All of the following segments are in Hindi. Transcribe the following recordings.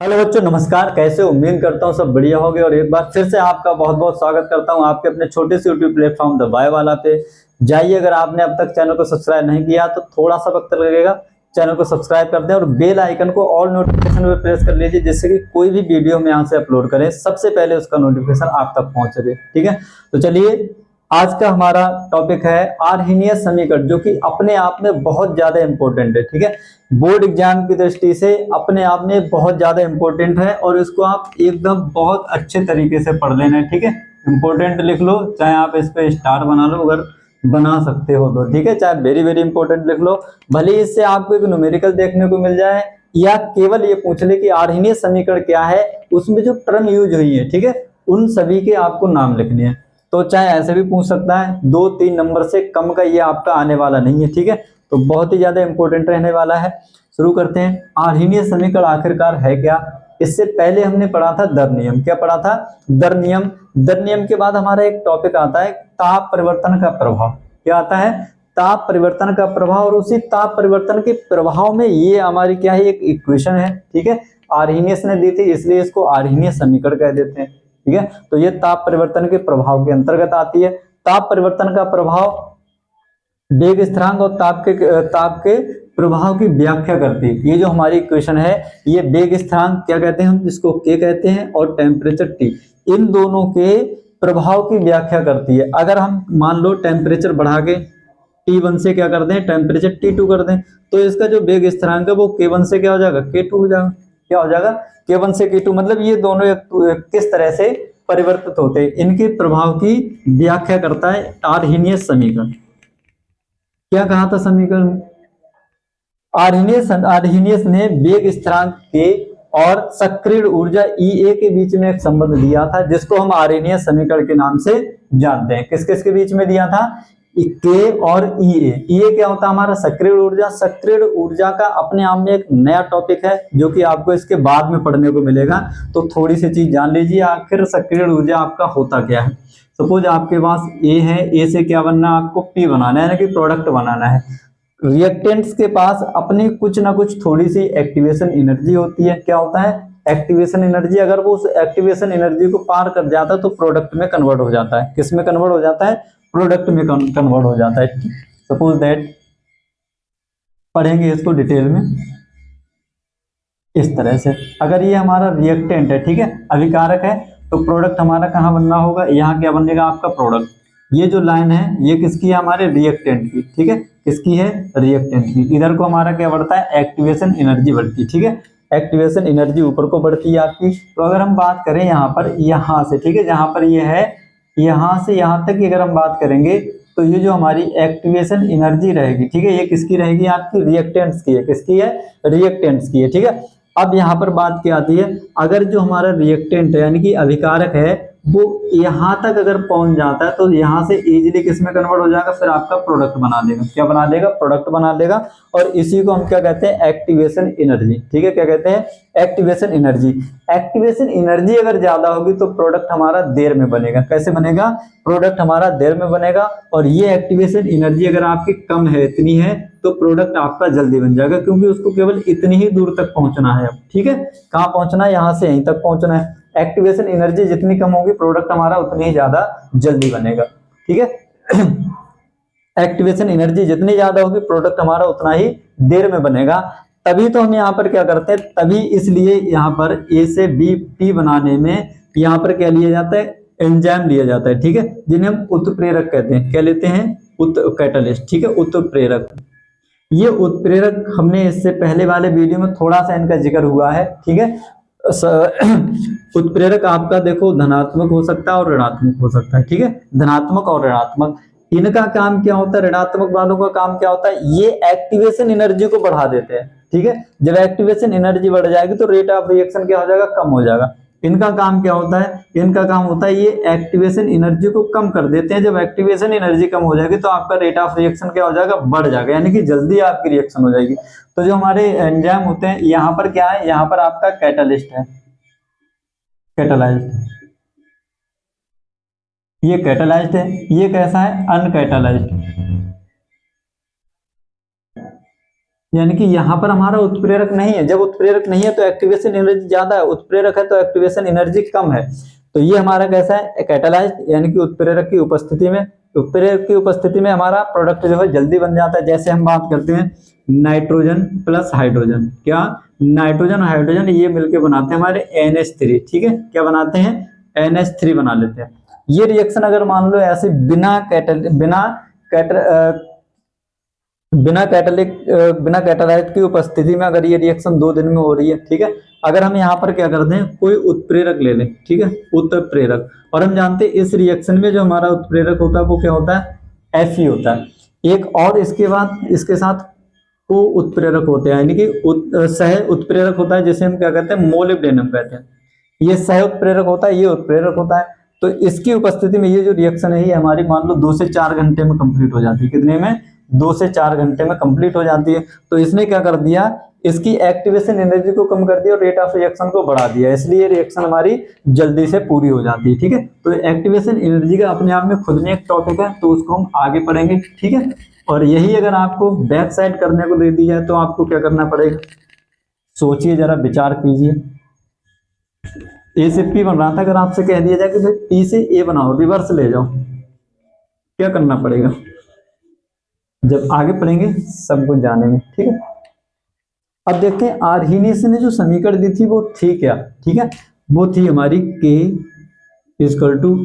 हेलो बच्चों, नमस्कार। कैसे हो? उम्मीद करता हूँ सब बढ़िया होगे और एक बार फिर से आपका बहुत बहुत स्वागत करता हूँ आपके अपने छोटे से यूट्यूब प्लेटफॉर्म द बाय वाला पे। जाइए, अगर आपने अब तक चैनल को सब्सक्राइब नहीं किया तो थोड़ा सा वक्त लगेगा, चैनल को सब्सक्राइब कर दें और बेल आइकन को ऑल नोटिफिकेशन पे प्रेस कर लीजिए, जिससे कि कोई भी वीडियो हम यहाँ से अपलोड करें सबसे पहले उसका नोटिफिकेशन आप तक पहुंच सके। ठीक है, तो चलिए, आज का हमारा टॉपिक है आर्हीनियस समीकरण, जो कि अपने आप में बहुत ज्यादा इंपॉर्टेंट है। ठीक है, बोर्ड एग्जाम की दृष्टि से अपने आप में बहुत ज्यादा इंपॉर्टेंट है और इसको आप एकदम बहुत अच्छे तरीके से पढ़ लेना है। ठीक है, इंपॉर्टेंट लिख लो, चाहे आप इस पे स्टार बना लो अगर बना सकते हो तो। ठीक है, चाहे वेरी वेरी इंपॉर्टेंट लिख लो, भले इससे आपको एक न्यूमेरिकल देखने को मिल जाए या केवल ये पूछ ले कि आर्हीनियस समीकरण क्या है, उसमें जो टर्म यूज हुई है, ठीक है, उन सभी के आपको नाम लिखने हैं। तो चाहे ऐसे भी पूछ सकता है, 2-3 नंबर से कम का ये आपका आने वाला नहीं है। ठीक है, तो बहुत ही ज्यादा इंपॉर्टेंट रहने वाला है। शुरू करते हैं। आर्हीनियस समीकरण आखिरकार है क्या? इससे पहले हमने पढ़ा था दर नियम। क्या पढ़ा था? दर नियम। दर नियम के बाद हमारा एक टॉपिक आता है ताप परिवर्तन का प्रभाव। क्या आता है? ताप परिवर्तन का प्रभाव। और उसी ताप परिवर्तन के प्रभाव में ये हमारी क्या है, एक इक्वेशन है। ठीक है, आर्हीनियस ने दी थी, इसलिए इसको आर्हीनियस समीकरण कह देते हैं। ठीक है, तो ये ताप परिवर्तन के प्रभाव के अंतर्गत आती है। ताप परिवर्तन का प्रभाव वेग स्थिरांक और ताप के प्रभाव की व्याख्या करती है। ये जो हमारी इक्वेशन है, ये वेग स्थिरांक क्या कहते हैं, हम इसको के कहते हैं, और टेम्परेचर टी, इन दोनों के प्रभाव की व्याख्या करती है। अगर हम मान लो टेम्परेचर बढ़ा के T1 से क्या कर दें, टेम्परेचर T2 कर दें, तो इसका जो वेग स्थिरांक है वो K1 से क्या हो जाएगा, K2 हो जाएगा। क्या हो जाएगा? K1 से K2। मतलब ये दोनों किस तरह से परिवर्तित होते हैं, इनके प्रभाव की व्याख्या करता है आर्हीनियस समीकरण। क्या कहा था समीकरण में? आर्हीनियस ने वेग स्थिरांक के और सक्रिय ऊर्जा E a के बीच में एक संबंध दिया था, जिसको हम आर्हीनियस समीकरण के नाम से जानते हैं। किस किस के बीच में दिया था? के और E a। E a क्या होता है? हमारा सक्रिय ऊर्जा। सक्रिय ऊर्जा का अपने आप में एक नया टॉपिक है, जो कि आपको इसके बाद में पढ़ने को मिलेगा। तो थोड़ी सी चीज जान लीजिए, आखिर सक्रिय ऊर्जा आपका होता क्या है। सपोज आपके पास ए है, ए से क्या बनना है, आपको पी बनाना है, यानी कि प्रोडक्ट बनाना है। रिएक्टेंट्स के पास अपनी कुछ ना कुछ थोड़ी सी एक्टिवेशन एनर्जी होती है। क्या होता है? Activation energy. अगर वो उस एक्टिवेशन एनर्जी को पार कर जाता है तो प्रोडक्ट में कन्वर्ट हो जाता है। किस में कन्वर्ट हो जाता है? प्रोडक्ट में कन्वर्ट हो जाता है। सपोज दैट, पढ़ेंगे इसको डिटेल में इस तरह से। अगर ये हमारा रिएक्टेंट है, ठीक है, अभिकारक है, तो प्रोडक्ट हमारा कहाँ बनना होगा? यहाँ क्या बनेगा आपका प्रोडक्ट। ये जो लाइन है ये किसकी है? हमारे रिएक्टेंट की। ठीक है, किसकी है? रिएक्टेंट की। इधर को हमारा क्या बढ़ता है? एक्टिवेशन एनर्जी बढ़ती है। ठीक है, एक्टिवेशन एनर्जी ऊपर को बढ़ती है आपकी। तो अगर हम बात करें यहाँ पर, यहाँ से, ठीक है, जहां पर ये है, यहाँ से यहाँ तक की अगर हम बात करेंगे, तो ये जो हमारी एक्टिवेशन एनर्जी रहेगी, ठीक है, ये किसकी रहेगी? आपकी रिएक्टेंट्स की है। किसकी है? रिएक्टेंट्स की है। ठीक है, अब यहाँ पर बात क्या आती है, अगर जो हमारा रिएक्टेंट है यानी कि अभिकारक है, वो यहाँ तक अगर पहुंच जाता है तो यहाँ से इजीली किस में कन्वर्ट हो जाएगा? फिर आपका प्रोडक्ट बना देगा। क्या बना देगा? प्रोडक्ट बना देगा। और इसी को हम क्या कहते हैं? Activation energy. ठीक है, क्या कहते हैं? Activation energy. एक्टिवेशन एनर्जी अगर ज्यादा होगी तो प्रोडक्ट हमारा देर में बनेगा। कैसे बनेगा? प्रोडक्ट हमारा देर में बनेगा। और ये एक्टिवेशन एनर्जी अगर आपकी कम है, इतनी है, तो प्रोडक्ट आपका जल्दी बन जाएगा, क्योंकि उसको केवल इतनी ही दूर तक पहुंचना है। ठीक है, कहां पहुंचना है? यहां से यहीं तक पहुंचना है। एक्टिवेशन एनर्जी जितनी कम होगी, प्रोडक्ट हमारा उतनी ही ज्यादा जल्दी बनेगा। ठीक है, एक्टिवेशन एनर्जी जितनी ज्यादा होगी, प्रोडक्ट हमारा उतना ही देर में बनेगा। तभी तो हम यहाँ पर क्या करते हैं, तभी इसलिए यहाँ पर ए से बी पी बनाने में यहाँ पर क्या लिया जाता है? एंजाइम लिया जाता है। ठीक है, जिन्हें हम उत्प्रेरक कहते हैं। क्या लेते हैं? कैटलिस्ट। ठीक है, उत्प्रेरक। ये उत्प्रेरक हमने इससे पहले वाले वीडियो में थोड़ा सा इनका जिक्र हुआ है। ठीक है, उत्प्रेरक आपका देखो धनात्मक हो सकता है और ऋणात्मक हो सकता है। ठीक है, धनात्मक और ऋणात्मक। इनका काम क्या होता है? ऋणात्मक वालों का काम क्या होता है? ये एक्टिवेशन एनर्जी को बढ़ा देते हैं। ठीक है, जब एक्टिवेशन एनर्जी बढ़ जाएगी तो रेट ऑफ रिएक्शन क्या हो जाएगा? कम हो जाएगा। इनका काम क्या होता है? इनका काम होता है ये एक्टिवेशन एनर्जी को कम कर देते हैं। जब एक्टिवेशन एनर्जी कम हो जाएगी तो आपका रेट ऑफ रिएक्शन क्या हो जाएगा? बढ़ जाएगा, यानी कि जल्दी आपकी रिएक्शन हो जाएगी। तो जो हमारे एंजाइम होते हैं, यहाँ पर क्या है? यहाँ पर आपका कैटलिस्ट है, कैटालाइज्ड। ये कैटालाइज्ड है, ये कैसा है? अनकैटालाइज्ड। यानी कि यहाँ पर हमारा उत्प्रेरक नहीं है। जब उत्प्रेरक नहीं है तो एक्टिवेशन एनर्जी ज्यादा है, उत्प्रेरक है तो एक्टिवेशन एनर्जी कम है। तो ये हमारा कैसा है, कैटालाइज्ड, यानी कि उत्प्रेरक की उपस्थिति में, उत्प्रेरक की उपस्थिति में हमारा प्रोडक्ट जो है जल्दी बन जाता है। जैसे हम बात करते हैं नाइट्रोजन प्लस हाइड्रोजन, क्या नाइट्रोजन और हाइड्रोजन ये मिलकर बनाते हैं हमारे NH3, ठीक है, क्या बनाते हैं, NH3 बना लेते हैं। ये रिएक्शन अगर मान लो ऐसे बिना कैटालाइट की उपस्थिति में अगर ये रिएक्शन 2 दिन में हो रही है, ठीक है, अगर हम यहाँ पर क्या करते हैं, कोई उत्प्रेरक ले लें, ठीक है, उत्प्रेरक, और हम जानते हैं इस रिएक्शन में जो हमारा उत्प्रेरक होता है वो क्या होता है, Fe होता है। एक और इसके बाद इसके साथ को उत्प्रेरक होते हैं, यानी कि सह उत्प्रेरक होता है, जिसे हम क्या कहते हैं, मोलिब्डेनम कहते हैं। ये सह उत्प्रेरक होता है, ये उत्प्रेरक होता है। तो इसकी उपस्थिति में ये जो रिएक्शन है ये हमारी मान लो 2 से 4 घंटे में कंप्लीट हो जाती है। कितने में, 2 से 4 घंटे में कंप्लीट हो जाती है। तो इसने क्या कर दिया, इसकी एक्टिवेशन एनर्जी को कम कर दिया और रेट ऑफ रिएक्शन को बढ़ा दिया, इसलिए रिएक्शन हमारी जल्दी से पूरी हो जाती है, ठीक है। तो एक्टिवेशन एनर्जी का अपने आप में खुद में एक टॉपिक है, तो उसको हम आगे पढ़ेंगे, ठीक है। और यही अगर आपको बैक साइड करने को दे दी जाए तो आपको क्या करना पड़ेगा, सोचिए जरा, विचार कीजिए। ए से पी बन रहा था, अगर आपसे कह दिया जाए कि भाई पी से ए बनाओ, रिवर्स ले जाओ, क्या करना पड़ेगा, जब आगे पढ़ेंगे सब कुछ जानेंगे, ठीक है। अब देखते हैं आर्हीनियस ने जो समीकरण दी थी वो थी क्या, ठीक है, वो थी हमारी K equal to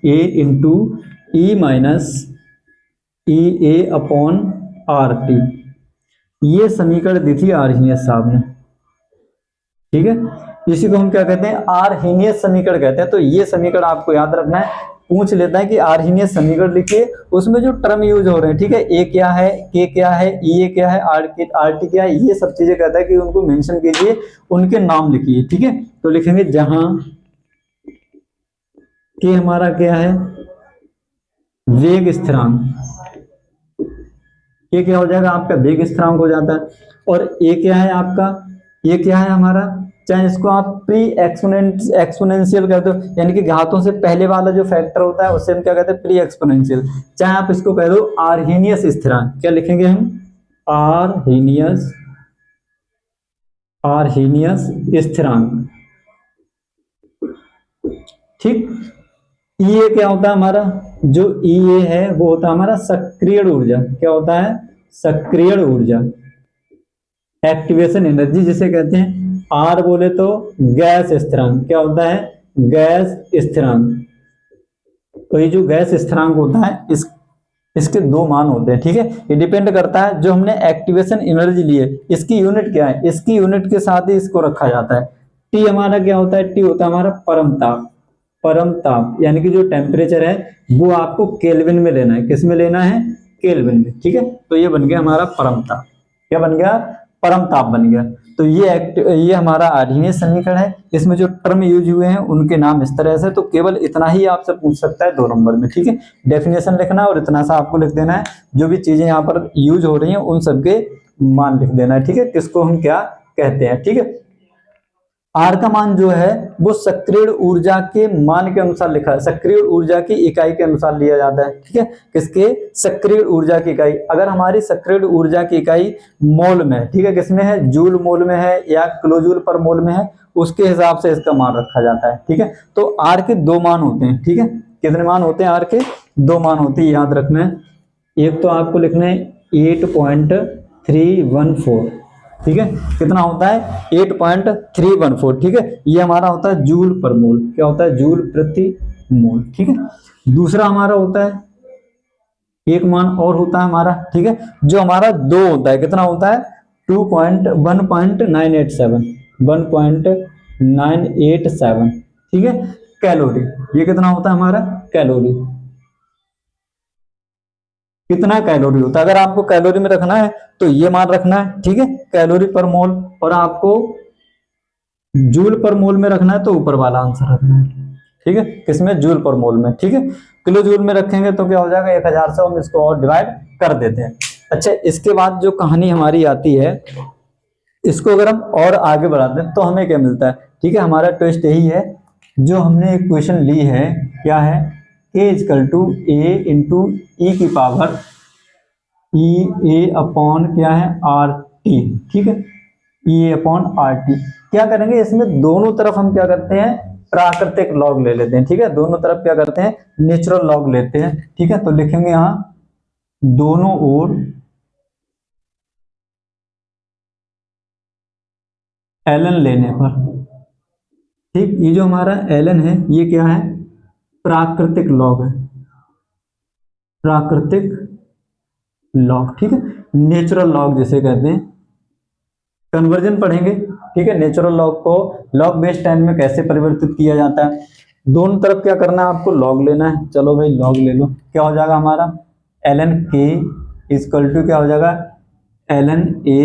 A into E minus E A upon R T. ये समीकरण दी थी आर्हीनियस साहब ने, ठीक है। इसी को हम क्या कहते हैं, आर्हीनियस समीकरण कहते हैं। तो ये समीकरण आपको याद रखना है, पूछ लेता है कि आर्हीनियस समीकरण लिखिए, उसमें जो टर्म यूज हो रहे हैं, ठीक है, ए क्या है, के क्या है, ई क्या है, आर टी क्या है, ये सब चीजें कहता है कि उनको मेंशन कीजिए, उनके नाम लिखिए, ठीक है। तो लिखेंगे जहां के हमारा क्या है, वेग स्थिरांक, ये क्या हो जाएगा आपका, वेग स्थिरांक हो जाता है। और ए क्या है आपका, ये क्या है हमारा, चाहे इसको आप प्री एक्सपोनेंशियल कहते हो, यानी कि घातों से पहले वाला जो फैक्टर होता है उससे हम क्या कहते हैं, प्री एक्सपोनेंशियल। चाहे आप इसको कह दो आर्हीनियस स्थिरांक, क्या लिखेंगे हम, आर्हीनियस स्थिरांक, ठीक। ये क्या होता है हमारा, जो ये है वो होता है हमारा सक्रिय ऊर्जा, क्या होता है, सक्रिय ऊर्जा, एक्टिवेशन एनर्जी जिसे कहते हैं। आर बोले तो गैस स्थिरांक, क्या होता है, गैस स्थिरांक। तो ये जो गैस स्थिरांक होता है इसके 2 मान होते हैं, ठीक है। ये डिपेंड करता है जो हमने एक्टिवेशन एनर्जी ली है इसकी यूनिट क्या है, इसकी यूनिट के साथ ही इसको रखा जाता है। टी हमारा क्या होता है, टी होता है हमारा परम ताप, परम ताप, यानी कि जो टेम्परेचर है वो आपको केल्विन में लेना है, किस में लेना है, केल्विन में, ठीक है। तो ये बन गया हमारा परम ताप, क्या बन गया, परम ताप बन गया। तो ये हमारा आर्हीनियस समीकरण है, इसमें जो टर्म यूज हुए हैं उनके नाम इस तरह से। तो केवल इतना ही आपसे पूछ सकता है 2 नंबर में, ठीक है। डेफिनेशन लिखना और इतना सा आपको लिख देना है, जो भी चीजें यहाँ पर यूज हो रही हैं उन सबके मान लिख देना है, ठीक है, किसको हम क्या कहते हैं, ठीक है। आर का मान जो है वो सक्रिय ऊर्जा के मान के अनुसार लिखा है, सक्रिय ऊर्जा की इकाई के अनुसार लिया जाता है, ठीक है। किसके, सक्रिय ऊर्जा की इकाई। अगर हमारी सक्रिय ऊर्जा की इकाई मोल में, ठीक है, किसमें है, जूल मोल में है या किलोजूल पर मोल में है, उसके हिसाब से इसका मान रखा जाता है, ठीक है। तो आर के 2 मान होते हैं, ठीक है। कितने मान होते हैं, आर के 2 मान होते हैं, याद रखना है। एक तो आपको लिखना है 8.314, ठीक है, कितना होता है, 8.314, ठीक है। ये हमारा होता है जूल पर मोल, क्या होता है, जूल प्रति मोल, ठीक है। दूसरा हमारा होता है, एक मान और होता है हमारा, ठीक है, जो हमारा 2 होता है, कितना होता है, 1.987, ठीक है, कैलोरी। ये कितना होता है हमारा, कैलोरी, कितना कैलोरी होता है। अगर आपको कैलोरी में रखना है तो ये मान रखना है, ठीक है, कैलोरी पर मोल। और आपको जूल पर मोल में रखना है तो ऊपर वाला आंसर रखना है, ठीक है, किसमें, जूल पर मोल में, ठीक है। किलो जूल में रखेंगे तो क्या हो जाएगा, 1000 से हम इसको और डिवाइड कर देते हैं। अच्छा, इसके बाद जो कहानी हमारी आती है, इसको अगर हम और आगे बढ़ाते हैं तो हमें क्या मिलता है, ठीक है। हमारा ट्विस्ट यही है, जो हमने एक क्वेश्चन ली है, क्या है, K equal to A into e की पावर ई ए अपॉन क्या है, आर टी, ठीक है, ई अपॉन आर टी। क्या करेंगे इसमें दोनों तरफ हम क्या करते हैं, प्राकृतिक लॉग ले लेते हैं, ठीक है, दोनों तरफ क्या करते हैं, नेचुरल लॉग लेते हैं, ठीक है। तो लिखेंगे यहां दोनों ओर ln लेने पर, ठीक, ये जो हमारा ln है ये क्या है, प्राकृतिक लॉग है, प्राकृतिक लॉग, ठीक है, नेचुरल लॉग जिसे कहते हैं। कन्वर्जन पढ़ेंगे, ठीक है, नेचुरल लॉग को लॉग बेस 10 में कैसे परिवर्तित किया जाता है। दोनों तरफ क्या करना है, आपको लॉग लेना है। चलो भाई लॉग ले लो, क्या हो जाएगा हमारा ln k इक्वल टू क्या हो जाएगा, ln a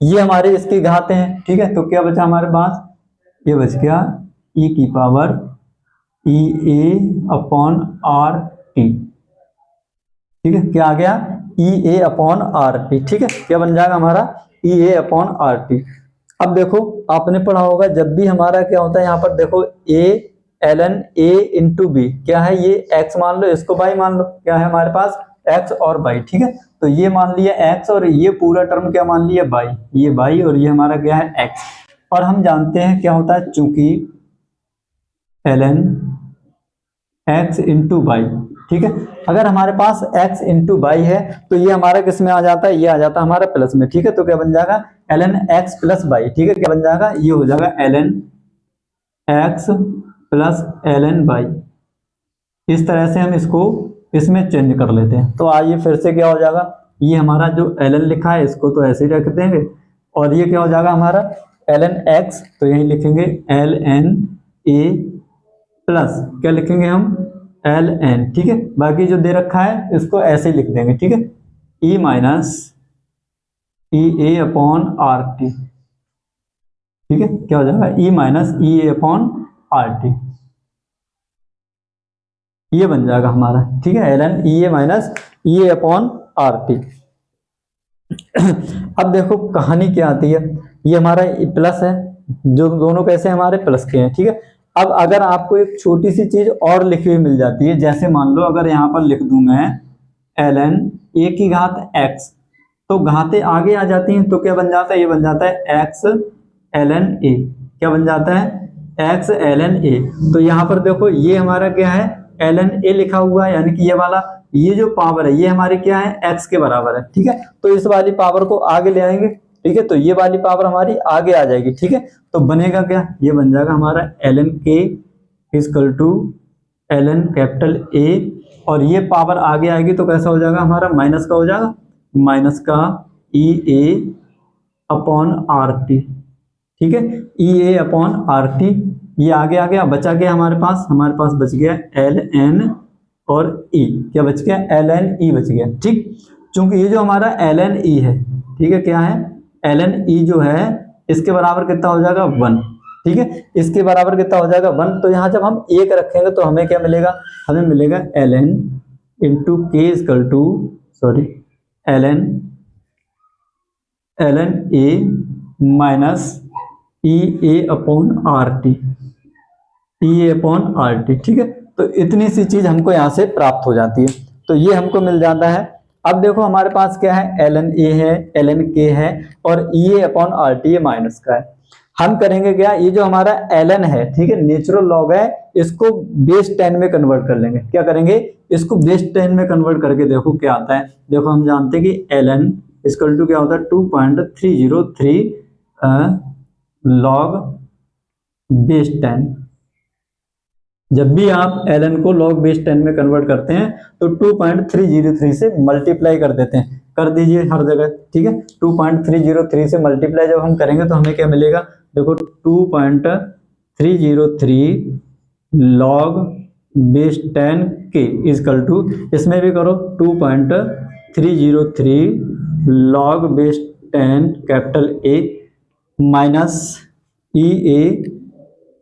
ये हमारे इसकी घात हैं, ठीक है। तो क्या बचा हमारे पास, ये बच गया e की power E A upon R T, ठीक है, क्या आ गया, ई ए अपॉन आर टी, ठीक है, क्या बन जाएगा हमारा ई ए अपॉन आर टी। अब देखो आपने पढ़ा होगा जब भी हमारा क्या होता है, यहाँ पर देखो ए ln a इंटू बी, क्या है ये x मान लो, इसको y मान लो, क्या है हमारे पास x और y, ठीक है। तो ये मान लिया x और ये पूरा टर्म क्या मान लिया y, ये y और ये हमारा क्या है x। और हम जानते हैं क्या होता है, चूंकि ln x इंटू वाई, ठीक है, अगर हमारे पास x इंटू वाई है तो ये हमारा किस में आ जाता है, ये आ जाता है हमारा प्लस में, ठीक है। तो क्या बन जाएगा ln x प्लस वाई, ठीक है, क्या बन जाएगा, ये हो जाएगा ln x plus ln Y. इस तरह से हम इसको इसमें चेंज कर लेते हैं। तो आइए फिर से क्या हो जाएगा, ये हमारा जो ln लिखा है इसको तो ऐसे ही रख देंगे, और ये क्या हो जाएगा हमारा ln x, तो यही लिखेंगे ln a प्लस क्या लिखेंगे हम ln, ठीक है। बाकी जो दे रखा है इसको ऐसे ही लिख देंगे, ठीक है, e minus E A upon R T, ठीक है, क्या हो जाएगा e minus E A upon R T, ये बन जाएगा हमारा, ठीक है, ln E A minus E A upon R T. अब देखो कहानी क्या आती है, ये हमारा प्लस है, जो दोनों कैसे हमारे प्लस के हैं, ठीक है। अब अगर आपको एक छोटी सी चीज और लिखी हुई मिल जाती है, जैसे मान लो अगर यहाँ पर लिख दूं मैं ln a की घात x, तो घातें आगे आ जाती हैं, तो क्या बन जाता है, ये बन जाता है x ln a, क्या बन जाता है x ln a। तो यहाँ पर देखो ये हमारा क्या है ln a लिखा हुआ है, यानी कि ये वाला ये जो पावर है ये हमारी क्या है x के बराबर है, ठीक है। तो इस वाली पावर को आगे ले आएंगे, ठीक है, तो ये वाली पावर हमारी आगे आ जाएगी, ठीक है। तो बनेगा क्या, ये बन जाएगा हमारा ln k equal to ln capital A, और ये पावर आगे आएगी तो कैसा हो जाएगा हमारा, माइनस का हो जाएगा, माइनस का ई ए अपॉन आर टी, ठीक है, E A upon R T. ये आगे आ गया, बचा गया हमारे पास बच गया ln और e, क्या बच गया ln e बच गया, ठीक। चूंकि ये जो हमारा ln e है, ठीक है, क्या है ln e जो है इसके बराबर कितना हो जाएगा 1, ठीक है, इसके बराबर कितना हो जाएगा 1। तो यहाँ जब हम 1 रखेंगे तो हमें क्या मिलेगा, हमें मिलेगा ln into K equal to ln a minus E A upon R T, E A upon R T, ठीक है। तो इतनी सी चीज हमको यहाँ से प्राप्त हो जाती है, तो ये हमको मिल जाता है। अब देखो हमारे पास क्या है, ln a है, ln k है, और ई ए अपॉन आर टी ये माइनस का है। हम करेंगे क्या, ये जो हमारा ln है, ठीक है, नेचुरल लॉग है, इसको बेस 10 में कन्वर्ट कर लेंगे। क्या करेंगे, इसको बेस 10 में कन्वर्ट करके देखो क्या आता है। देखो हम जानते हैं कि ln इक्वल टू क्या होता है 2.303 लॉग बेस 10। जब भी आप ln को log बेस 10 में कन्वर्ट करते हैं तो 2.303 से मल्टीप्लाई कर देते हैं, कर दीजिए हर जगह, ठीक है। 2.303 से मल्टीप्लाई जब हम करेंगे तो हमें क्या मिलेगा, देखो 2.303 log बेस 10 के इक्वल टू, इसमें भी करो 2.303 log base 10 capital A minus E A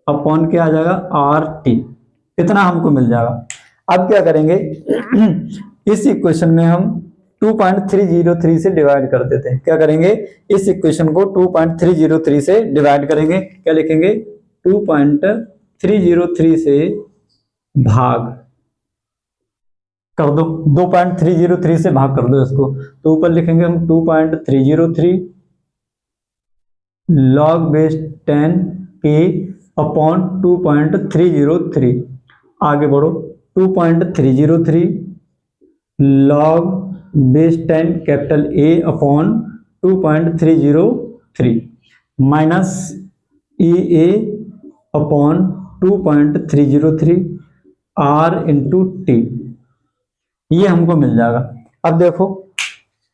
upon क्या आ जाएगा आर टी, इतना हमको मिल जाएगा। अब क्या करेंगे इस इक्वेशन में हम 2.303 से डिवाइड कर देते हैं। क्या करेंगे, इस इक्वेशन को 2.303 से डिवाइड करेंगे, क्या लिखेंगे 2.303 से भाग कर दो, 2.303 से भाग कर दो इसको, तो ऊपर लिखेंगे हम 2.303 log बेस 10 के अपॉन 2.303। आगे बढ़ो, 2.303 log base 10 capital A upon 2.303 minus EA upon 2.303 R into T, ये हमको मिल जाएगा। अब देखो,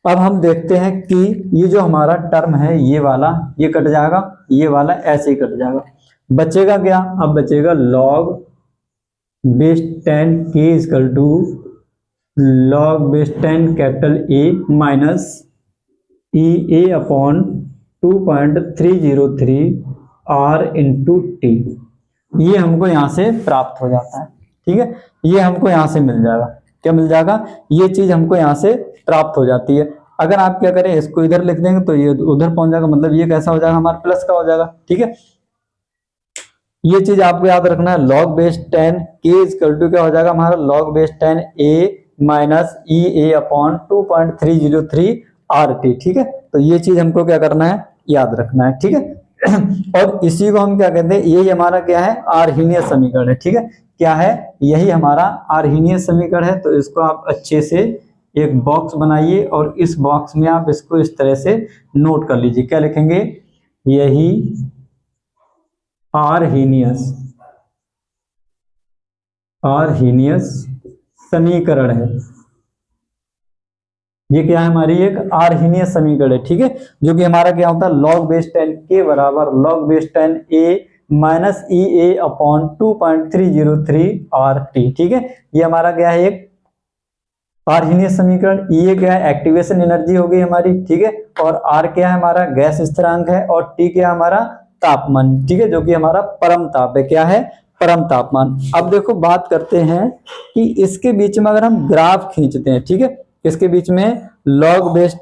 अब हम देखते हैं कि ये जो हमारा टर्म है ये वाला ये कट जाएगा, ये वाला ऐसे ही कट जाएगा, बचेगा क्या? अब बचेगा log बेस 10 के equal to log base 10 capital A minus EA upon 2.303 R into T, ये हमको यहाँ से प्राप्त हो जाता है। ठीक है, ये हमको यहाँ से मिल जाएगा। क्या मिल जाएगा? ये चीज हमको यहाँ से प्राप्त हो जाती है। अगर आप क्या करें, इसको इधर लिख देंगे तो ये उधर पहुंच जाएगा, मतलब ये कैसा हो जाएगा, हमारा प्लस का हो जाएगा। ठीक है, ये चीज आपको याद रखना है। log बेस 10 के इक्वल टू क्या हो जाएगा हमारा, log base 10 A minus EA upon 2.303 RT। ठीक है, तो ये चीज हमको क्या करना है, याद रखना है। ठीक है, और इसी को हम क्या कहते हैं, यही हमारा क्या है, आर्हीनियस समीकरण है। ठीक है, क्या है, यही हमारा आर्हीनियस समीकरण है। तो इसको आप अच्छे से एक बॉक्स बनाइए और इस बॉक्स में आप इसको इस तरह से नोट कर लीजिए। क्या लिखेंगे, यही आर्हीनियस समीकरण है। ये क्या है, हमारी एक आर्हीनियस समीकरण है। ठीक है, जो कि हमारा क्या होता है, log बेस 10 के बराबर log base 10 A minus EA upon 2.303 RT। ठीक है, ये हमारा क्या है, एक आर्हीनियस समीकरण। ये क्या है, एक्टिवेशन एनर्जी हो गई हमारी। ठीक है, और R क्या है, हमारा गैस स्थिरांक है, और T क्या है, हमारा तापमान। ठीक है, जो कि हमारा परम ताप है। क्या है, परम तापमान। अब देखो बात करते हैं कि इसके बीच में अगर हम ग्राफ खींचते हैं, ठीक है, इसके बीच में log बेस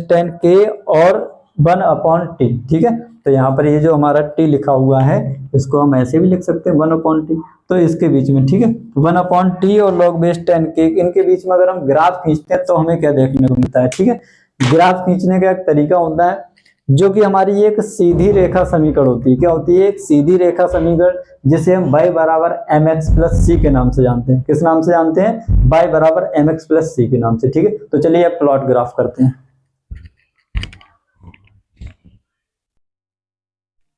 10 के और 1 अपॉन टी। ठीक है, तो यहाँ पर ये जो हमारा टी लिखा हुआ है इसको हम ऐसे भी लिख सकते हैं 1 अपॉन टी। तो इसके बीच में, ठीक है, 1 अपॉन टी और log बेस 10 के, इनके बीच में अगर हम ग्राफ खींचते हैं तो हमें क्या देखने को मिलता है। ठीक है, ग्राफ खींचने का एक तरीका होता है जो कि हमारी एक सीधी रेखा समीकरण होती है। क्या होती है, एक सीधी रेखा समीकरण, जिसे हम y बराबर mx प्लस सी के नाम से जानते हैं। किस नाम से जानते हैं, y बराबर mx प्लस सी के नाम से। ठीक है, तो चलिए अब प्लॉट ग्राफ करते हैं।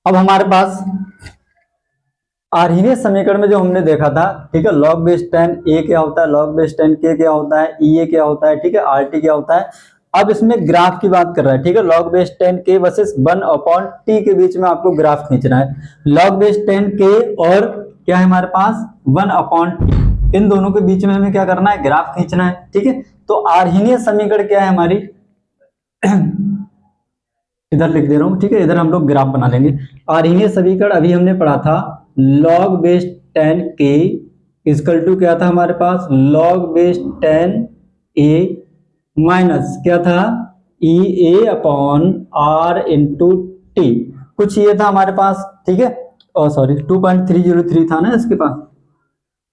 अब हमारे पास आर्हीनियस समीकरण में जो हमने देखा था, ठीक है, log बेस 10 A क्या होता है, log बेस 10 K क्या होता है, EA क्या होता है, ठीक है, RT क्या होता है। अब इसमें ग्राफ की बात कर रहा है। ठीक है, log base 10 K versus 1 upon T के बीच में आपको ग्राफ खींचना है। log बेस 10 K और क्या है हमारे पास 1 अपॉन T, इन दोनों के बीच में हमें क्या करना है, ग्राफ खींचना है। ठीक है, तो आर्हीनियस समीकरण क्या है हमारी, इधर लिख दे रहा हूं। ठीक है, इधर हम लोग ग्राफ बना लेंगे। आर्हीनियस समीकरण अभी हमने पढ़ा था, log base 10 K equal to क्या था हमारे पास, log बेस 10 A माइनस क्या था, EA upon R into T. कुछ ये था हमारे पास। ठीक है, और सॉरी 2.303 था ना इसके पास,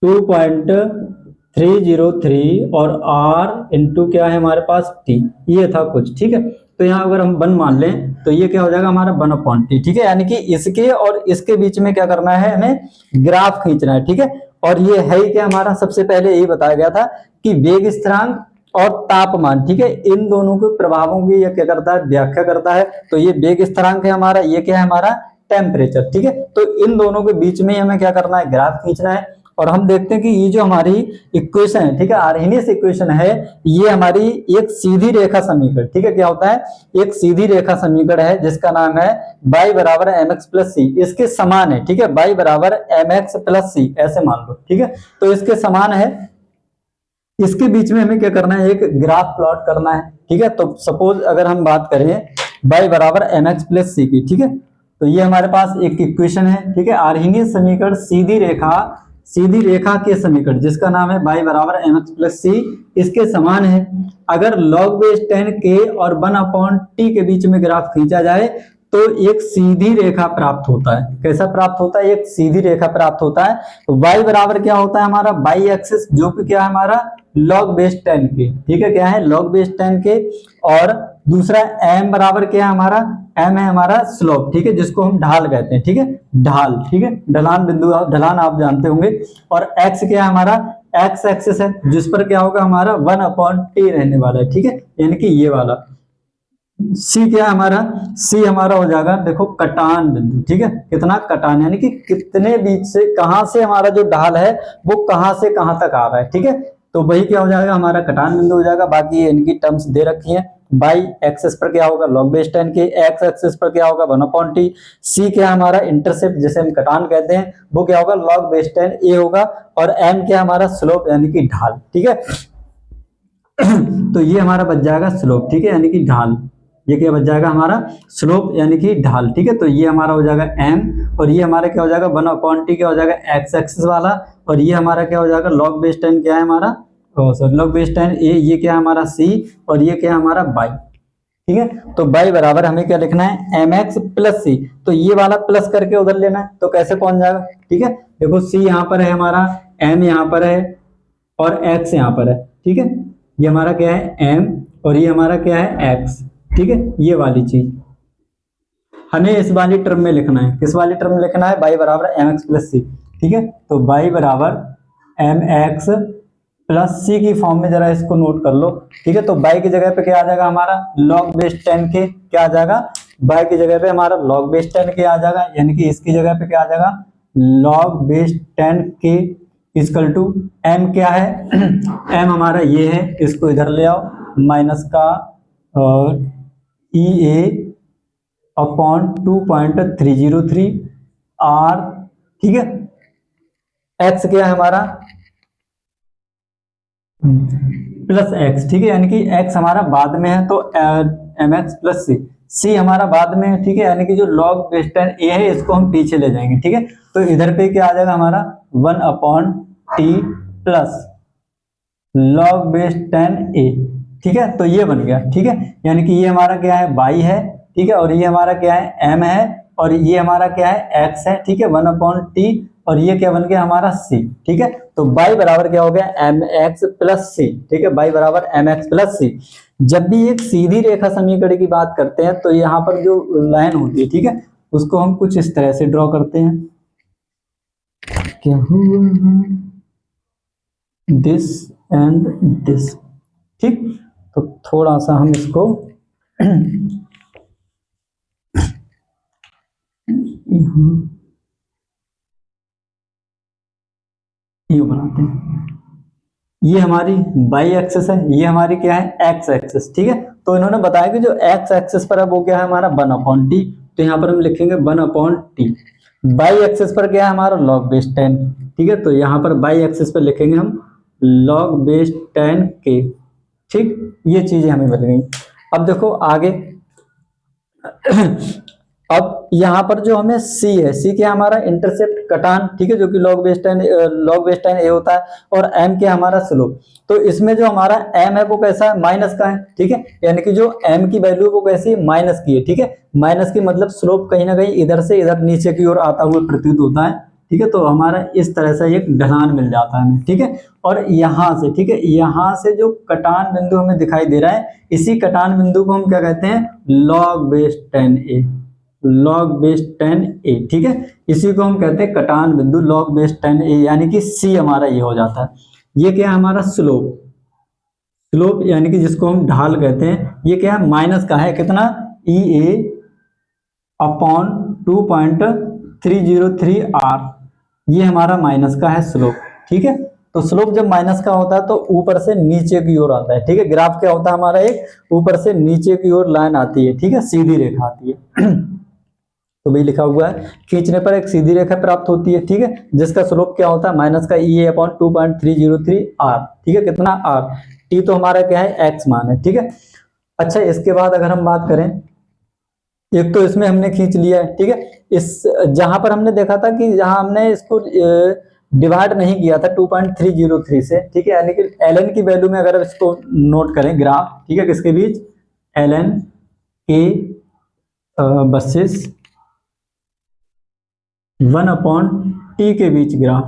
2.303 और R इंटू क्या है हमारे पास, T, ये था कुछ। ठीक है, तो यहाँ अगर हम 1 मान लें तो ये क्या हो जाएगा हमारा 1 अपॉन टी। ठीक है, यानी कि इसके और इसके बीच में क्या करना है, हमें ग्राफ खींचना है। ठीक है, और ये है ही क्या हमारा, सबसे पहले यही बताया गया था कि वेग स्थिरांक और तापमान, ठीक है, इन दोनों के प्रभावों की यह क्या करता है, व्याख्या करता है। तो ये वेग स्थिरांक है हमारा, ये क्या है हमारा टेम्परेचर। ठीक है, तो इन दोनों के बीच में हमें क्या करना है, ग्राफ खींचना है। और हम देखते हैं कि ये जो हमारी इक्वेशन है, ठीक है, आर्हीनियस इक्वेशन है, ये हमारी एक सीधी रेखा समीकरण, ठीक है, क्या होता है, एक सीधी रेखा समीकरण है जिसका नाम है y बराबर mx प्लस सी, इसके समान है। ठीक है, y बराबर mx प्लस सी, ऐसे मान लो। ठीक है, तो इसके समान है। इसके बीच में हमें क्या करना है, एक ग्राफ प्लॉट करना है। ठीक है, तो सपोज अगर हम बात करें y बराबर mx प्लस सी की, ठीक है, तो ये हमारे पास एक इक्वेशन है। ठीक है, आर्हीनियस समीकरण सीधी रेखा के समीकरण जिसका नाम है y बराबर mx प्लस सी, इसके समान है। अगर log बेस 10 k और 1 अपॉन टी के बीच में ग्राफ खींचा जाए तो एक सीधी रेखा प्राप्त होता है। कैसा प्राप्त होता है? एक सीधी रेखा प्राप्त होता है। तो y बराबर क्या होता है हमारा? बाई एक्सिस, जो कि क्या है हमारा? log बेस 10 के, ठीक है, क्या है? log बेस 10 के। और दूसरा m बराबर क्या है हमारा? m है हमारा स्लोप, ठीक है, जिसको हम ढाल कहते हैं, ठीक है, ढाल, ठीक है, ढलान बिंदु, ढलान आप जानते होंगे। और x क्या है हमारा? x एक्सिस है, जिस पर क्या होगा हमारा? 1/t रहने वाला है, ठीक है, यानी कि ये वाला। सी क्या है हमारा? सी हमारा हो जाएगा, देखो, कटान बिंदु, ठीक है, कितना कटान, यानी कि कितने बीच से, कहां से हमारा जो ढाल है वो कहां से कहां तक आ रहा है, ठीक है, तो वही क्या हो जाएगा हमारा? कटान बिंदु हो जाएगा। बाकी इनकी टर्म्स दे रखी है। बाई एक्सेस पर क्या होगा? log बेस 10 के। एक्स एक्सेस पर क्या होगा? 1/t। सी क्या है हमारा? इंटरसेप्ट, जिसे हम कटान कहते हैं, वो क्या होगा? log बेस 10 ए होगा। और एम क्या हमारा? स्लोप, यानी कि ढाल, ठीक है। तो ये हमारा बच जाएगा स्लोप, ठीक है, यानी कि ढाल। ये क्या बच जाएगा हमारा? स्लोप, यानी कि ढाल, ठीक है। तो ये हमारा हो जाएगा m, और ये हमारा क्या हो जाएगा? 1/t क्या हो जाएगा? x एक्सिस वाला। और ये हमारा क्या हो जाएगा? log बेस 10 क्या है हमारा? सॉरी, log बेस 10 a, ये क्या है हमारा? c, और ये क्या है हमारा? बाई, ठीक है। तो बाई बराबर हमें क्या लिखना है? mx प्लस सी। तो ये वाला प्लस करके उधर लेना है, तो कैसे पहुंच जाएगा? ठीक है, देखो, c यहाँ पर है हमारा, m यहाँ पर है, और x यहाँ पर है, ठीक है। ये हमारा क्या है? m, और ये हमारा क्या है? x, ठीक है, ये वाली चीज हमें इस वाली टर्म में लिखना है। किस वाली टर्म में लिखना है? बाई बराबर एम एक्स प्लस सी, ठीक है। तो बाई बराबर एम एक्स प्लस सी की फॉर्म में जरा इसको नोट कर लो, ठीक है। तो बाई की जगह पे क्या आ जाएगा हमारा? log बेस 10 के, क्या आ जाएगा? बाई की जगह पे हमारा log बेस 10 के आ जाएगा, यानी कि इसकी जगह पे क्या आ जाएगा? log बेस 10 के इक्वल टू m क्या है? m हमारा ये है, इसको इधर ले आओ, माइनस का EA अपॉन 2.303 R, ठीक है। x क्या है हमारा? प्लस x, ठीक है, यानी कि x हमारा बाद में है, तो mx प्लस सी। सी हमारा बाद में है, ठीक है, यानी कि जो log बेस 10 a है इसको हम पीछे ले जाएंगे, ठीक है। तो इधर पे क्या आ जाएगा हमारा? 1/t plus log base 10 a, ठीक है। तो ये बन गया, ठीक है, यानी कि ये हमारा क्या है? बाई है, ठीक है, और ये हमारा क्या है? m है, और ये हमारा क्या है? x है, ठीक है, 1/t, और ये क्या बन गया हमारा? c, ठीक है। तो बाई बराबर क्या हो गया? mx प्लस c, ठीक है, बाई बराबर mx प्लस c। जब भी एक सीधी रेखा समीकरण की बात करते हैं तो यहाँ पर जो लाइन होती है, ठीक है, उसको हम कुछ इस तरह से ड्रॉ करते हैं। क्या हुआ? दिस एंड दिस, ठीक। तो थोड़ा सा हम इसको ये बनाते हैं। ये हमारी बाई एक्सिस है, ये हमारी क्या है? एक्स एक्सिस, ठीक है। तो इन्होंने बताया कि जो एक्स एक्सिस पर है वो क्या है हमारा? 1/t। तो यहाँ पर हम लिखेंगे 1/t। बाई एक्सिस पर क्या है हमारा? log बेस 10, ठीक है। तो यहाँ पर बाई एक्सिस पर लिखेंगे हम log बेस 10 के, ठीक। ये चीजें हमें मिल गई। अब देखो आगे। अब यहाँ पर जो हमें C है, C क्या हमारा? इंटरसेप्ट, कटान, ठीक है, जो कि log बेस 10 a होता है, और m क्या हमारा? स्लोप। तो इसमें जो हमारा m है वो कैसा है? माइनस का है, ठीक है, यानी कि जो m की वैल्यू वो कैसी है? माइनस की है, ठीक है। माइनस की मतलब स्लोप कहीं ना कहीं इधर से इधर नीचे की ओर आता हुआ प्रतीत होता है, ठीक है। तो हमारा इस तरह से एक ढलान मिल जाता है हमें, ठीक है। और यहाँ से, ठीक है, यहाँ से जो कटान बिंदु हमें दिखाई दे रहा है, इसी कटान बिंदु को हम क्या कहते हैं? log base 10a, log base 10a, ठीक है। इसी को हम कहते हैं कटान बिंदु, log बेस 10a, यानी कि C हमारा ये हो जाता है। ये क्या है हमारा? स्लोप, स्लोप यानी कि जिसको हम ढाल कहते हैं। ये क्या है? माइनस का है, कितना? EA अपॉन 2.303 R, ये हमारा माइनस का है स्लोप, ठीक है। तो स्लोप जब माइनस का होता है तो ऊपर से नीचे की ओर आता है, ठीक है। ग्राफ क्या होता है हमारा? एक ऊपर से नीचे की ओर लाइन आती है, ठीक है, सीधी रेखा आती है। तो भी लिखा हुआ है, खींचने पर एक सीधी रेखा प्राप्त होती है, ठीक है, जिसका स्लोप क्या होता है? माइनस का EA अपॉन 2.303 R, ठीक है, कितना? R, T तो हमारा क्या है? X मान है, ठीक है। अच्छा, इसके बाद अगर हम बात करें, एक तो इसमें हमने खींच लिया है, ठीक है। इस जहां पर हमने देखा था कि जहां हमने इसको डिवाइड नहीं किया था 2.303 से, ठीक है, यानी कि ln की वैल्यू में अगर इसको नोट करें ग्राफ, ठीक है, किसके बीच? ln के वर्सेस 1/t के बीच ग्राफ,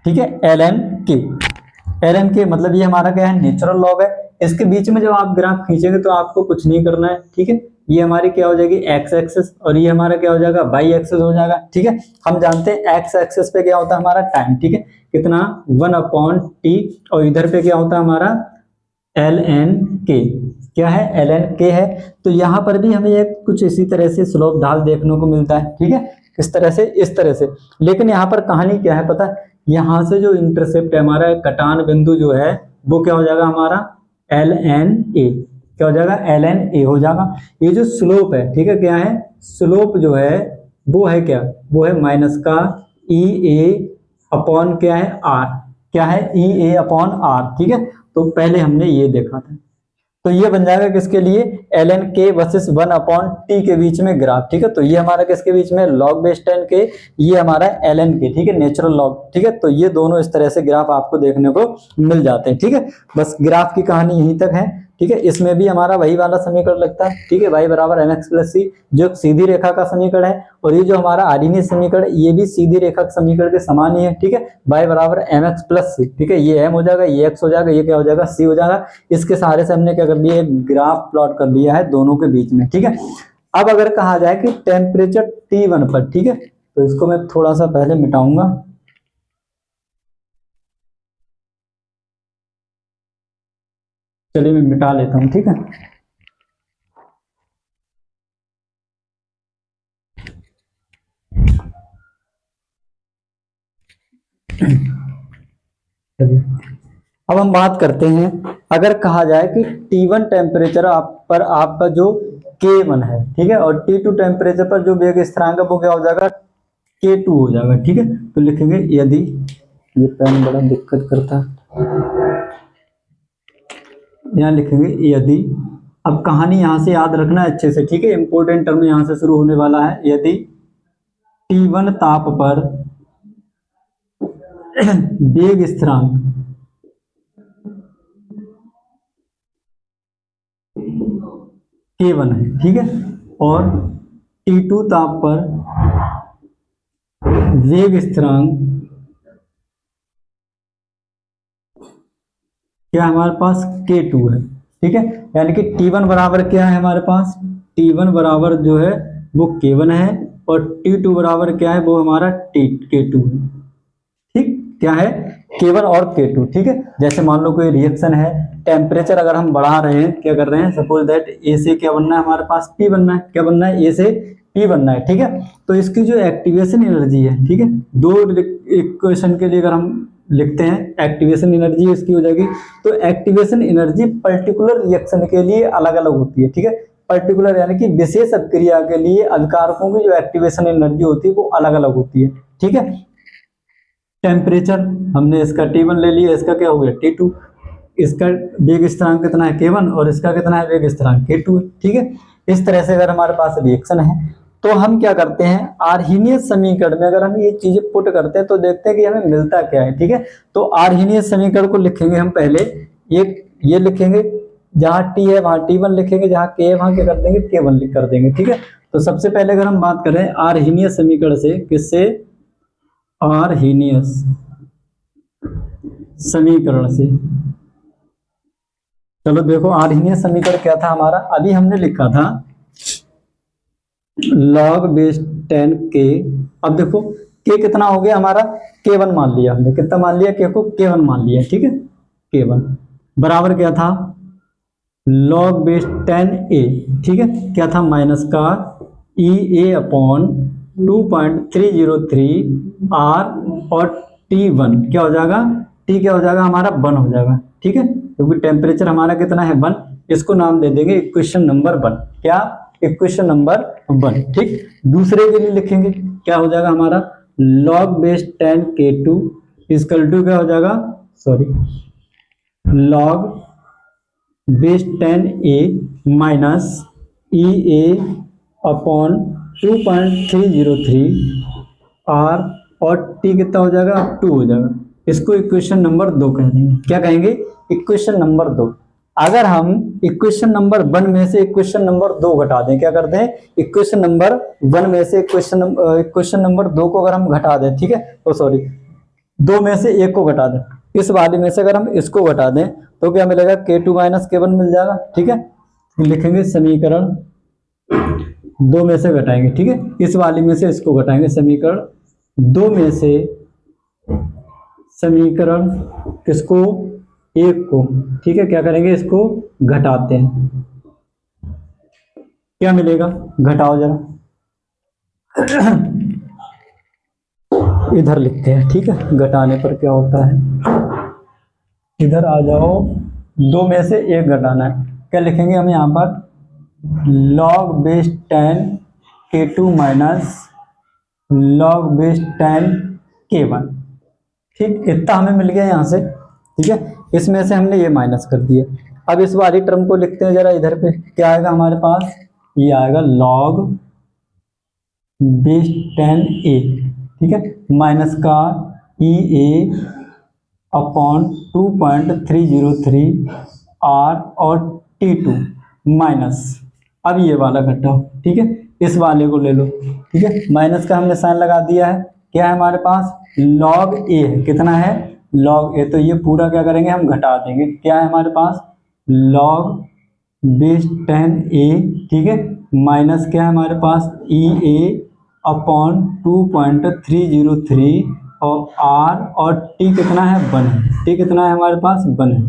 ठीक है। एल एन के मतलब ये हमारा क्या है, नेचुरल लॉग है। इसके बीच में जब आप ग्राफ खींचेंगे तो आपको कुछ नहीं करना है, ठीक है। ये हमारी क्या हो जाएगी, एक्स एक्सिस, और ये हमारा क्या हो जाएगा, वाई एक्सिस हो जाएगा, ठीक है। हम जानते हैं एक्स एक्सिस पे क्या होता है हमारा टाइम, ठीक है, कितना 1/t, और इधर पे क्या होता है हमारा एल एन के, क्या है, एल एन के है। तो यहाँ पर भी हमें एक कुछ इसी तरह से स्लोप ढाल देखने को मिलता है, ठीक है, किस तरह से, इस तरह से। लेकिन यहाँ पर कहानी क्या है पता है, यहाँ से जो इंटरसेप्ट है हमारा कटान बिंदु जो है वो क्या हो जाएगा हमारा एल एन ए, क्या हो जाएगा, एल एन ए हो जाएगा। ये जो स्लोप है, ठीक है, क्या है, स्लोप जो है वो है क्या, वो है माइनस का ई ए अपॉन क्या है आर, क्या है, ई ए अपॉन आर, ठीक है। तो पहले हमने ये देखा था, तो ये बन जाएगा किसके लिए, एल एन के वर्सेस 1/t के बीच में ग्राफ, ठीक है। तो ये हमारा किसके बीच में, लॉग बेस 10 के, ये हमारा एल एन के, ठीक है, नेचुरल लॉग, ठीक है। तो ये दोनों इस तरह से ग्राफ आपको देखने को मिल जाते हैं, ठीक है। बस ग्राफ की कहानी यहीं तक है, ठीक है। इसमें भी हमारा वही वाला समीकरण लगता है, ठीक है, y बराबर mx प्लस सी, जो सीधी रेखा का समीकरण है, और ये जो हमारा आर्डिनीय समीकरण ये भी सीधी रेखा के समीकरण के समान ही है, ठीक है। y बराबर mx प्लस सी, ठीक है, ये m हो जाएगा, ये x हो जाएगा, ये क्या हो जाएगा, c हो जाएगा। इसके सहारे से हमने क्या कर दिया, एक ग्राफ प्लॉट कर दिया है दोनों के बीच में, ठीक है। अब अगर कहा जाए कि टेम्परेचर T1 पर, ठीक है, तो इसको मैं थोड़ा सा पहले मिटाऊंगा, चलिए मैं मिटा लेता हूं, ठीक है। अब हम बात करते हैं, अगर कहा जाए कि T1 टेम्परेचर पर आपका जो K1 है, ठीक है, और T2 टेम्परेचर पर जो वेग स्थिरांक है वो क्या हो जाएगा, K2 हो जाएगा, ठीक है। तो लिखेंगे यदि, ये पेन बड़ा दिक्कत करता है, यहाँ लिखेंगे यदि, अब कहानी यहां से याद रखना अच्छे से, ठीक है, इंपॉर्टेंट टर्म यहां से शुरू होने वाला है। यदि T1 ताप पर वेग स्थिरांक K1 है, ठीक है, और T2 ताप पर वेग स्थिरांक क्या हमारे पास K2 है, ठीक है। यानी कि T1 बराबर क्या है हमारे पास, T1 बराबर जो है वो K1 है, और T2 बराबर क्या है, वो हमारा K2 है, ठीक, क्या है, K1 और K2, ठीक है। जैसे मान लो कोई रिएक्शन है, टेम्परेचर अगर हम बढ़ा रहे हैं, क्या कर रहे हैं, सपोज दैट ए से क्या बनना है हमारे पास, P बनना है, क्या बनना है, ए से P बनना है, ठीक है। तो इसकी जो एक्टिवेशन एनर्जी है, ठीक है, दो इक्वेशन के लिए अगर हम लिखते हैं, एक्टिवेशन एनर्जी इसकी हो जाएगी, तो एक्टिवेशन एनर्जी पर्टिकुलर रिएक्शन के लिए अलग अलग होती है, ठीक है। पर्टिकुलर यानी कि विशेष अभिक्रिया के लिए अभिकारकों की जो एक्टिवेशन एनर्जी होती है वो अलग अलग होती है, ठीक है। टेम्परेचर हमने इसका T1 ले लिया, इसका क्या हो गया T2, इसका वेग स्थिरांक कितना है K1, और इसका कितना है वेग स्थिरांक K2, ठीक है। इस तरह से अगर हमारे पास रिएक्शन है तो हम क्या करते हैं, आर्हीनियस समीकरण में अगर हम ये चीजें पुट करते हैं तो देखते हैं कि हमें मिलता क्या है, ठीक है। तो आर्हीनियस समीकरण को लिखेंगे हम पहले, ये लिखेंगे, जहां T है वहां T1 लिखेंगे, जहां K है वहां क्या कर देंगे, K1 लिख कर देंगे, ठीक है। तो सबसे पहले अगर हम बात करें आर्हीनियस समीकरण से, किससे, आर्हीनियस समीकरण से, चलो देखो आर्हीनियस समीकरण क्या था हमारा, अभी हमने लिखा था log बेस 10 के। अब देखो k कितना हो गया हमारा, K1 मान लिया हमने, कितना मान लिया, k को K1 मान लिया, ठीक है। K1 बराबर क्या था, log बेस 10a, ठीक है, क्या था, माइनस का E a अपॉन 2.303 R, और T1 क्या हो जाएगा, T क्या हो जाएगा हमारा 1 हो जाएगा, ठीक है, क्योंकि टेम्परेचर हमारा कितना है 1, इसको नाम दे देंगे इक्वेशन नंबर 1, क्या, इक्वेशन नंबर 1, ठीक। दूसरे के लिए लिखेंगे, क्या हो जाएगा हमारा log base 10 K2 equal to क्या हो जाएगा, sorry, log base 10a minus E a upon 2.303 R, और T कितना हो जाएगा 2 हो जाएगा। इसको इक्वेशन नंबर 2 कह देंगे, क्या कहेंगे, इक्वेशन नंबर 2, अगर हम इक्वेशन नंबर 1 में से इक्वेशन नंबर 2 घटा दें, क्या करते हैं, इक्वेशन नंबर 1 में से इक्वेशन नंबर 2 को अगर हम घटा दें, ठीक है, तो सॉरी 2 में से 1 को घटा दें, इस वाले में से अगर हम इसको घटा दें तो क्या मिलेगा, K2 माइनस K1 मिल जाएगा, ठीक है। लिखेंगे समीकरण 2 में से घटाएंगे, ठीक है, इस वाले में से इसको घटाएंगे, समीकरण 2 में से समीकरण इसको 1 को, ठीक है, क्या करेंगे, इसको घटाते हैं, क्या मिलेगा, घटाओ जरा इधर लिखते हैं, ठीक है, घटाने पर क्या होता है, इधर आ जाओ, 2 में से 1 घटाना है, क्या लिखेंगे हम यहाँ पर, log base 10 K2 minus log base 10 K1, ठीक, इतना हमें मिल गया यहाँ से, ठीक है, इसमें से हमने ये माइनस कर दिए। अब इस वाली टर्म को लिखते हैं जरा, इधर पे क्या आएगा हमारे पास, ये आएगा log बेस 10a, ठीक है, माइनस का EA अपॉन 2.303 R और T2 माइनस, अब ये वाला घटाओ, ठीक है, इस वाले को ले लो, ठीक है, माइनस का हमने साइन लगा दिया है, क्या है हमारे पास, log a है, कितना है, log a, तो ये पूरा क्या करेंगे हम घटा देंगे, क्या है हमारे पास, log बेस 10a, ठीक है, माइनस क्या है हमारे पास, EA अपॉन 2.303 और R और T कितना है, 1 है, T कितना है हमारे पास, 1 है,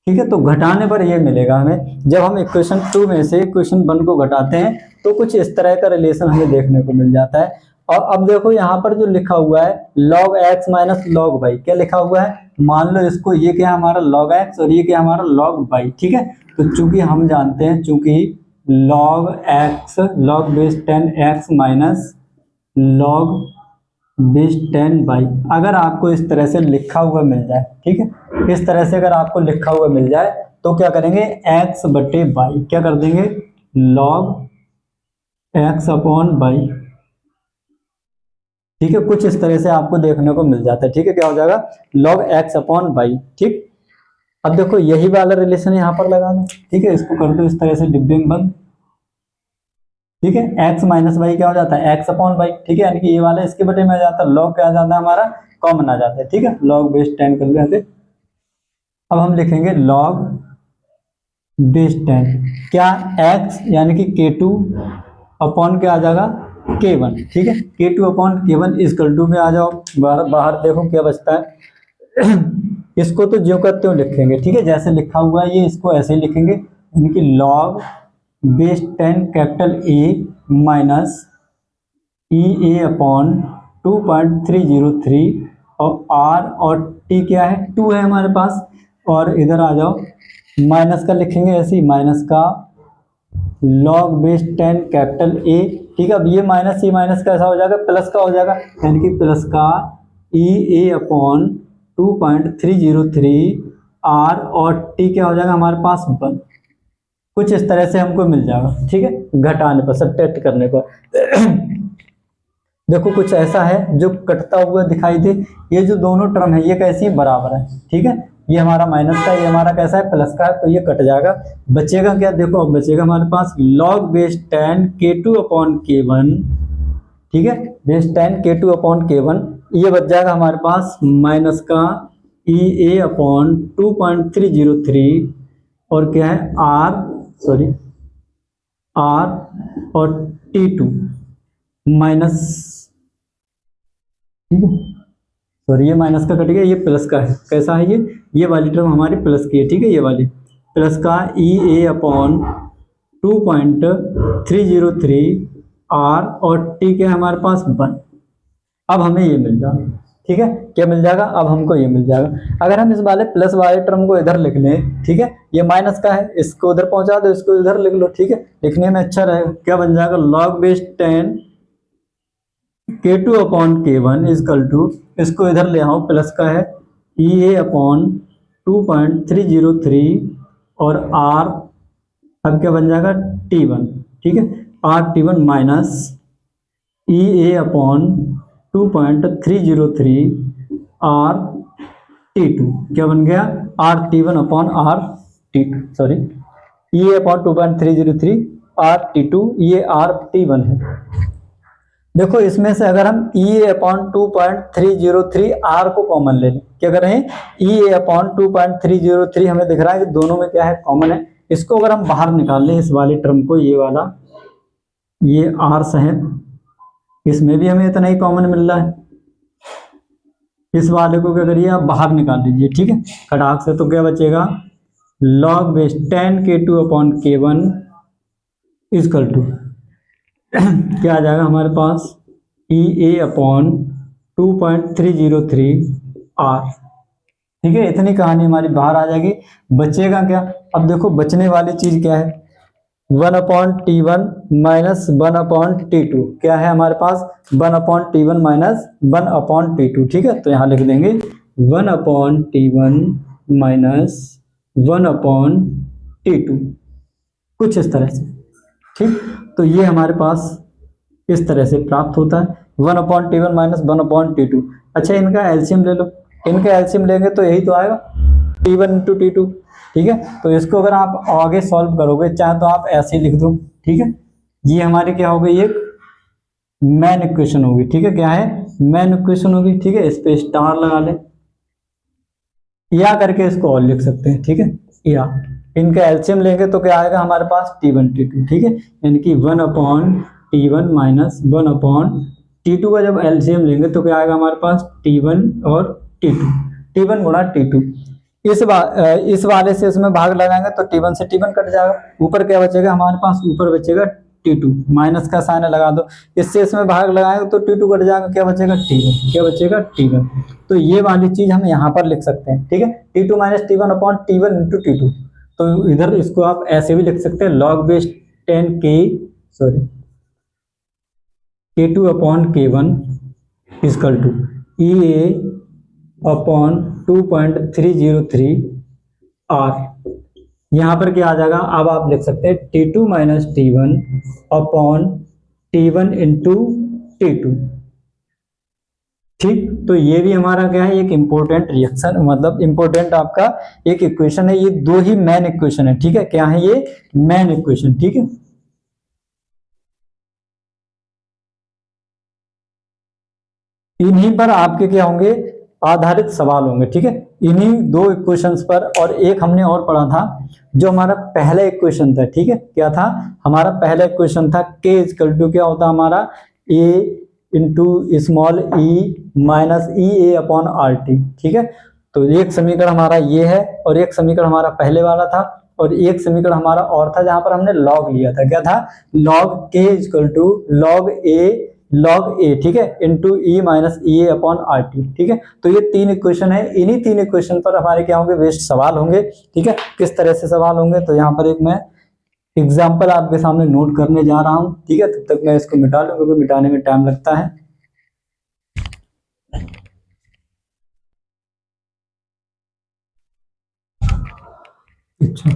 ठीक है, तो घटाने पर ये मिलेगा हमें, जब हम इक्वेशन 2 में से इक्वेशन 1 को घटाते हैं तो कुछ इस तरह का रिलेशन हमें देखने को मिल जाता है। और अब देखो यहाँ पर जो लिखा हुआ है log x minus log y, क्या लिखा हुआ है, मान लो इसको, ये क्या हमारा log x और ये क्या हमारा log y, ठीक है, तो चूंकि हम जानते हैं, चूंकि log x log base 10x minus log base 10y, अगर आपको इस तरह से लिखा हुआ मिल जाए, ठीक है, इस तरह से अगर आपको लिखा हुआ मिल जाए तो क्या करेंगे, x बटे y, क्या कर देंगे, log x अपॉन y, ठीक है, कुछ इस तरह से आपको देखने को मिल जाता है, ठीक है, क्या हो जाएगा, log x अपॉन y, ठीक। अब देखो यही वाला रिलेशन यहाँ पर लगा दो, ठीक है, इसको कर दो इस तरह से डिब्बे में बंद, ठीक है, x माइनस वाई क्या हो जाता है, x अपॉन वाई, ठीक है, यानी कि ये वाला इसके बटे में आ जाता है, log क्या आ जाता है हमारा, कॉमन आ जाता है, ठीक है, log बेस 10 कर देते। अब हम लिखेंगे log बेस 10, क्या, x यानी कि K2 अपॉन क्या आ जाएगा, K1, ठीक है, K2 upon K1 equal to में आ जाओ, बाहर देखो क्या बचता है इसको तो ज्यों का त्यों लिखेंगे, ठीक है, जैसे लिखा हुआ है ये, इसको ऐसे ही लिखेंगे, यानी कि log base 10 capital A minus EA upon 2.303 और R और T क्या है, 2 है हमारे पास, और इधर आ जाओ माइनस का लिखेंगे ऐसे ही, माइनस का log बेस 10 कैपिटल A, ठीक है, अब ये माइनस कैसा हो जाएगा, प्लस का हो जाएगा, यानी कि प्लस का EA अपॉन 2.303 R और T क्या हो जाएगा हमारे पास, 1, कुछ इस तरह से हमको मिल जाएगा, ठीक है, घटाने पर, सब्ट्रैक्ट करने पर देखो कुछ ऐसा है जो कटता हुआ दिखाई दे, ये जो दोनों टर्म है ये कैसी है, बराबर है, ठीक है, ये हमारा माइनस का, ये हमारा कैसा है, प्लस का है, तो ये कट जाएगा, बचेगा क्या, देखो अब बचेगा हमारे पास log base 10 K2 upon K1, ठीक है, बेस 10 K2 अपॉन K1, ये बच जाएगा हमारे पास माइनस का EA अपॉन 2.303 और क्या है R और T2 माइनस, ठीक है, सॉरी ये माइनस का कट गया, ये प्लस का है, कैसा है ये वाली टर्म हमारी प्लस की है, ठीक है, ये वाली प्लस का EA अपॉन 2.303 R और T के हमारे पास 1, अब हमें ये मिल जाएगा, ठीक है, क्या मिल जाएगा, अब हमको ये मिल जाएगा। अगर हम इस वाले प्लस वाले टर्म को इधर लिख लें, ठीक है, ये माइनस का है, इसको उधर पहुंचा दो, इसको इधर लिख लो, ठीक है, लिखने में अच्छा रहेगा, क्या बन जाएगा, log base 10 K2 upon K1 equal to, इसको इधर ले आओ, प्लस का है EA अपॉन 2.303 और R, अब क्या बन जाएगा, T1, ठीक है, RT1 minus EA upon 2.303 RT2, क्या बन गया, RT1 upon RT2, sorry E upon 2.303 R T2, ये आर T1 है। देखो इसमें से अगर हम ई अपॉन 2.303 आर को कॉमन ले लें, क्या करें, ई अपॉन 2.303 हमें दिख रहा है कि दोनों में क्या है, कॉमन है। इसको अगर हम बाहर निकाल लें, इस वाले टर्म को, ये वाला, ये आर सहित, इसमें भी हमें इतना ही कॉमन मिल रहा है। इस वाले को क्या करिए, आप बाहर निकाल लीजिए, ठीक है, खटाक से। तो क्या बचेगा, log base 10k2 upon k1 equal to क्या आ जाएगा हमारे पास, ई ए अपॉन 2.303 आर। ठीक है, इतनी कहानी हमारी बाहर आ जाएगी। बचेगा क्या, अब देखो बचने वाली चीज क्या है, 1/T1 माइनस 1/T2, क्या है हमारे पास, 1/T1 माइनस 1/T2। ठीक है, तो यहाँ लिख देंगे 1/T1 माइनस 1/T2, कुछ इस तरह से। ठीक, तो ये हमारे पास इस तरह से प्राप्त होता है, 1/T1 माइनस 1/T2। अच्छा, इनका एलसीएम ले लो, इनका एलसीएम लेंगे तो यही तो आएगा, T1 इंटू T2। ठीक है, तो इसको अगर आप आगे सॉल्व करोगे, चाहे तो आप ऐसे ही लिख दो। ठीक है, ये हमारी क्या हो गई, एक मेन इक्वेशन होगी। ठीक है, क्या है, मेन इक्वेशन होगी। ठीक है, इस पे स्टार लगा ले, या करके इसको और लिख सकते हैं। ठीक है, या इनका एलसीएम लेंगे तो क्या आएगा हमारे पास, T1 T2। ठीक है, यानी कि 1/T1 माइनस 1/T2 का जब एलसीएम लेंगे तो क्या आएगा हमारे पास, T1 और T2, T1 गुणा T2। इस वाले से इसमें भाग लगाएंगे तो T1 से T1 कट जाएगा, ऊपर क्या बचेगा हमारे पास, ऊपर बचेगा T2, माइनस का साइन लगा दो, इससे इसमें भाग लगाएंगे तो T2 कट जाएगा, क्या बचेगा T1, क्या बचेगा T1। तो ये वाली चीज हम यहाँ पर लिख सकते हैं। ठीक है, T2 minus T1 upon T1 into T2। तो इधर इसको आप ऐसे भी लिख सकते हैं, log base 10k sorry K2 upon K1 equal to E A upon 2.303 R. यहाँ पर क्या आ जाएगा, अब आप लिख सकते हैं T2 minus T1 upon T1 into T2। ठीक, तो ये भी हमारा क्या है, एक इंपॉर्टेंट रिएक्शन, मतलब इंपॉर्टेंट आपका एक इक्वेशन है। ये दो ही मेन इक्वेशन है। ठीक है, क्या है ये, मेन इक्वेशन। ठीक है, इन्हीं पर आपके क्या होंगे, आधारित सवाल होंगे। ठीक है, इन्हीं दो इक्वेशंस पर, और एक हमने और पढ़ा था जो हमारा पहला इक्वेशन था। ठीक है, क्या था हमारा पहला इक्वेशन था, k इक्वल टू क्या होता हमारा, a into small E minus E A upon R T. ठीक है, तो एक समीकरण हमारा ये है, और एक समीकरण हमारा पहले वाला था, और एक समीकरण हमारा और था जहां पर हमने लॉग लिया था, क्या था, log k equal to log A, ठीक है, into E minus E A upon R T. ठीक है, तो ये तीन इक्वेशन है, इन्हीं तीन इक्वेशन पर हमारे क्या होंगे, बेस्ड सवाल होंगे। ठीक है, किस तरह से सवाल होंगे, तो यहाँ पर एक मैं एग्जाम्पल आपके सामने नोट करने जा रहा हूँ। ठीक है, तब तक मैं इसको मिटा लूँ क्योंकि मिटाने में टाइम लगता है। अच्छा,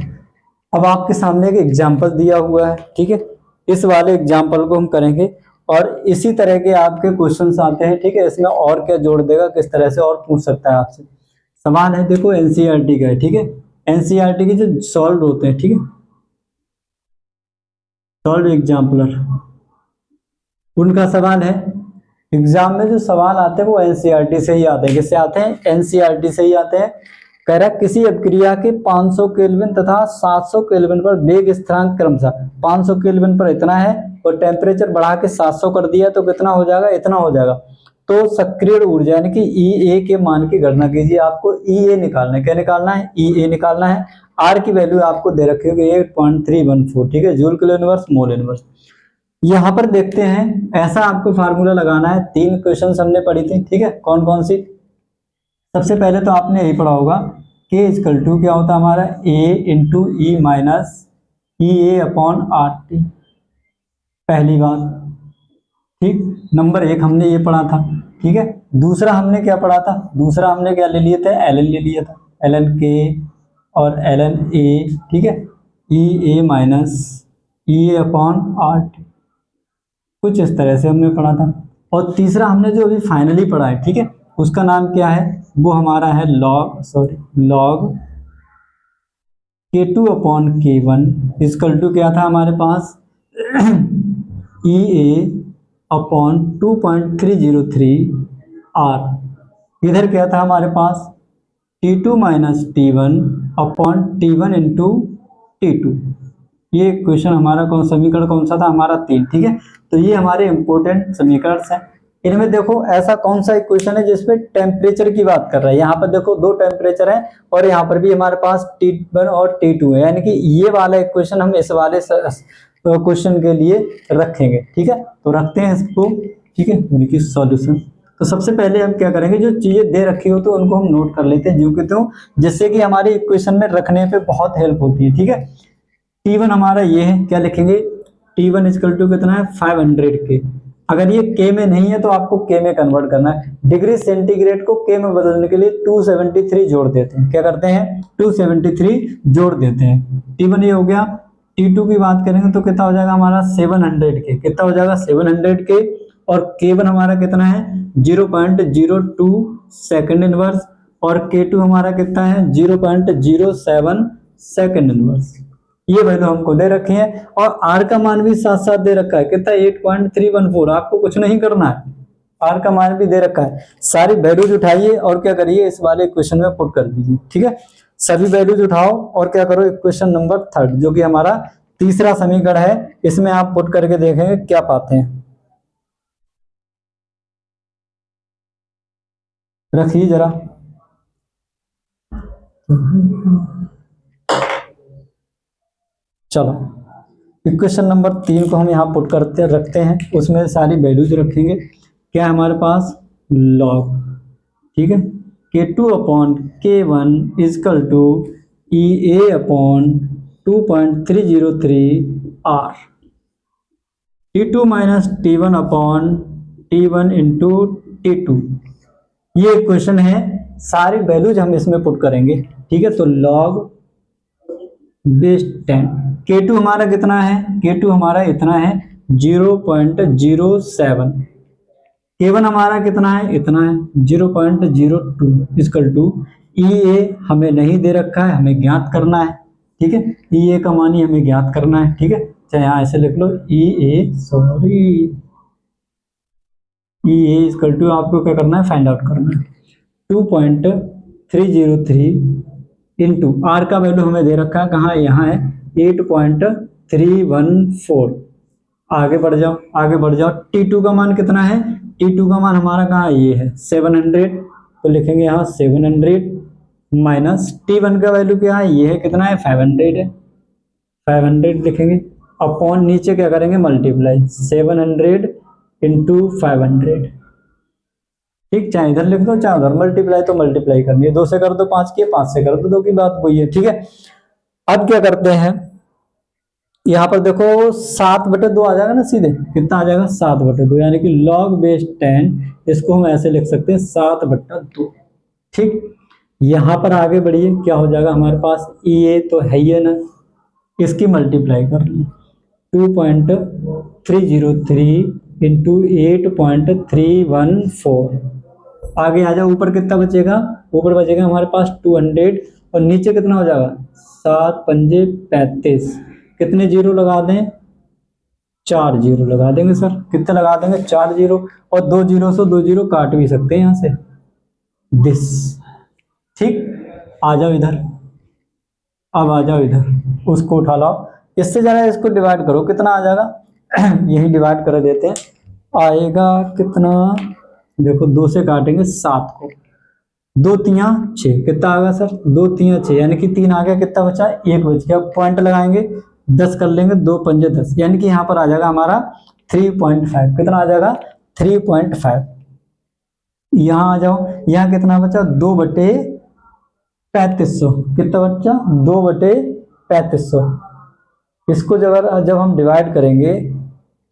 अब आपके सामने एक एग्जाम्पल दिया हुआ है। ठीक है, इस वाले एग्जाम्पल को हम करेंगे, और इसी तरह के आपके क्वेश्चंस आते हैं। ठीक है, इसमें और क्या जोड़ देगा, किस तरह से और पूछ सकता है आपसे। सवाल है, देखो एनसीईआरटी का है। ठीक है, एनसीईआरटी के जो सॉल्व होते हैं, ठीक है, सॉल्व एग्जाम्पलर, उनका सवाल है। एग्जाम में जो सवाल आते हैं वो एनसीईआरटी से ही आते हैं। किससे आते हैं, एनसीईआरटी से ही आते हैं। कह रहा है किसी अपक्रिया के 500 केल्विन तथा 700 केल्विन पर वेग स्थिरांक क्रमशः 500 केल्विन पर इतना है, और टेम्परेचर बढ़ा के 700 कर दिया तो कितना हो जाएगा, इतना हो जाएगा। तो सक्रिय ऊर्जा यानी कि ई ए के मान की गणना कीजिए। आपको ई ए निकालना है, क्या निकालना है, ई ए निकालना है। आर की वैल्यू आपको दे रखी होगी 8.314। ठीक है, joule kilo inverse mole inverse. यहाँ पर देखते हैं, ऐसा आपको फार्मूला लगाना है। तीन क्वेश्चन हमने पढ़ी थी। ठीक है, कौन कौन सी, सबसे पहले तो आपने यही पढ़ा होगा, k इक्वल टू क्या होता है हमारा, a into E minus E A upon R T, पहली बात। ठीक, नंबर एक हमने ये पढ़ा था। ठीक है, दूसरा हमने क्या पढ़ा था, दूसरा हमने क्या ले लिए थे, एल एन ले लिया था, एल एन के और एल एन ए। ठीक है, E A minus E A upon R T, कुछ इस तरह से हमने पढ़ा था। और तीसरा हमने जो अभी फाइनली पढ़ा है, ठीक है, उसका नाम क्या है, वो हमारा है log K2 upon K1 equal to क्या था हमारे पास EA अपॉन 2.303 R। इधर क्या था हमारे पास T2 minus T1 upon T1 into T2। ये क्वेश्चन हमारा समीकरण कौन सा था हमारा 3। ठीक है, तो ये हमारे इंपॉर्टेंट समीकरण हैं। इनमें देखो ऐसा कौन सा इक्वेशन है जिसपे टेम्परेचर की बात कर रहा है। यहाँ पर देखो दो टेम्परेचर है और यहाँ पर भी हमारे पास T1 और T2 है, यानी कि ये वाला इक्वेशन हम इस वाले क्वेश्चन के लिए रखेंगे। ठीक है, तो रखते हैं इसको। ठीक है, उनकी सॉल्यूशन। तो सबसे पहले हम क्या करेंगे, जो चीजें दे रखी हो तो उनको हम नोट कर लेते हैं जो कि तो, जिससे कि हमारे इक्वेशन में रखने पे बहुत हेल्प होती है। ठीक है, T1 हमारा ये है, क्या लिखेंगे T1 इजकल टू कितना है 500 के। अगर ये के में नहीं है तो आपको के में कन्वर्ट करना है। डिग्री सेंटीग्रेड को के में बदलने के लिए 273 जोड़ देते हैं। क्या करते हैं 273 जोड़ देते हैं। T1 ये हो गया। T2 की बात करेंगे तो कितना हो जाएगा हमारा 700 के। कितना हो जाएगा 700 के। और K1 हमारा कितना है 0.02 सेकंड इनवर्स और K2 हमारा कितना है 0.07 सेकंड इनवर्स। ये वैल्यू हमको दे रखी है और R का मान भी साथ साथ दे रखा है। कितना 8.314। आपको कुछ नहीं करना है, R का मान भी दे रखा है। सारी वैल्यूज उठाइए और क्या करिए इस वाले इक्वेशन में पुट कर दीजिए। ठीक है, सभी वैल्यूज उठाओ और क्या करो इक्वेशन नंबर 3 जो कि हमारा तीसरा समीकरण है, इसमें आप पुट करके देखेंगे क्या पाते हैं। रखिए जरा। चलो इक्वेशन नंबर 3 को हम यहाँ पुट करते रखते हैं, उसमें सारी वैल्यूज रखेंगे। क्या है हमारे पास लॉग। ठीक है, K2 upon K1 equal to EA upon 2.303 R। T2 minus T1 upon T1 into T2। ये इक्वेशन है, सारी वैल्यूज हम इसमें पुट करेंगे। ठीक है, तो लॉग बेस 10। K2 हमारा कितना है, K2 हमारा इतना है 0.07। K1 हमारा कितना है, इतना है 0.02 इजकल टू EA हमें नहीं दे रखा है, हमें ज्ञात करना है। ठीक है, EA का मान ही हमें ज्ञात करना है। ठीक है, चाहे यहाँ ऐसे लिख लो EA इजकल टू आपको क्या करना है फाइंड आउट करना है 2.303 इंटू R का वैल्यू हमें दे रखा है, कहाँ यहाँ है 8.314। आगे बढ़ जाओ आगे बढ़ जाओ। T2 का मान कितना है, T2 का मान हमारा कहाँ ये है 700, तो लिखेंगे यहाँ 700 माइनस T1 का वैल्यू क्या है, ये है कितना है 500 है, 500 लिखेंगे अपॉन नीचे क्या करेंगे मल्टीप्लाई 700 इंटू 500। ठीक, चाहे इधर लिख दो चाहे उधर, मल्टीप्लाई तो मल्टीप्लाई करनी है, 2 से कर दो 5 की, 5 से कर दो 2 की, बात वही है। ठीक है, अब क्या करते हैं यहाँ पर देखो 7/2 आ जाएगा ना, सीधे कितना आ जाएगा 7/2, यानी कि लॉग बेस 10 इसको हम ऐसे लिख सकते हैं 7/2। ठीक, यहाँ पर आगे बढ़िए क्या हो जाएगा हमारे पास EA तो है ही है ना, इसकी मल्टीप्लाई कर ली 2.303 इंटू 8.314। आगे आ जाओ, ऊपर कितना बचेगा, ऊपर बचेगा हमारे पास 200 और नीचे कितना हो जाएगा 7 पंजे 35। कितने जीरो लगा दें 4 जीरो लगा देंगे सर। कितने लगा देंगे 4 जीरो, और 2 जीरो से 2 जीरो काट भी सकते हैं यहाँ से दिस। ठीक, आ जाओ इधर, अब आ जाओ इधर उसको उठा लाओ, इससे जरा इसको डिवाइड करो कितना आ जाएगा यही डिवाइड कर देते हैं, आएगा कितना, देखो 2 से काटेंगे 7 को, 2 तिया 6, कितना आ गया सर 2 तिया 6, यानी कि 3 आ गया, कितना बचा 1 बच गया। पॉइंट लगाएंगे 10 कर लेंगे, 2 पंजे 10, यानी कि यहाँ पर आ जाएगा हमारा 3.5। कितना आ जाएगा 3.5। यहाँ आ जाओ, यहाँ कितना बचा 2/3500। कितना बचा 2/3500। इसको जब हम डिवाइड करेंगे,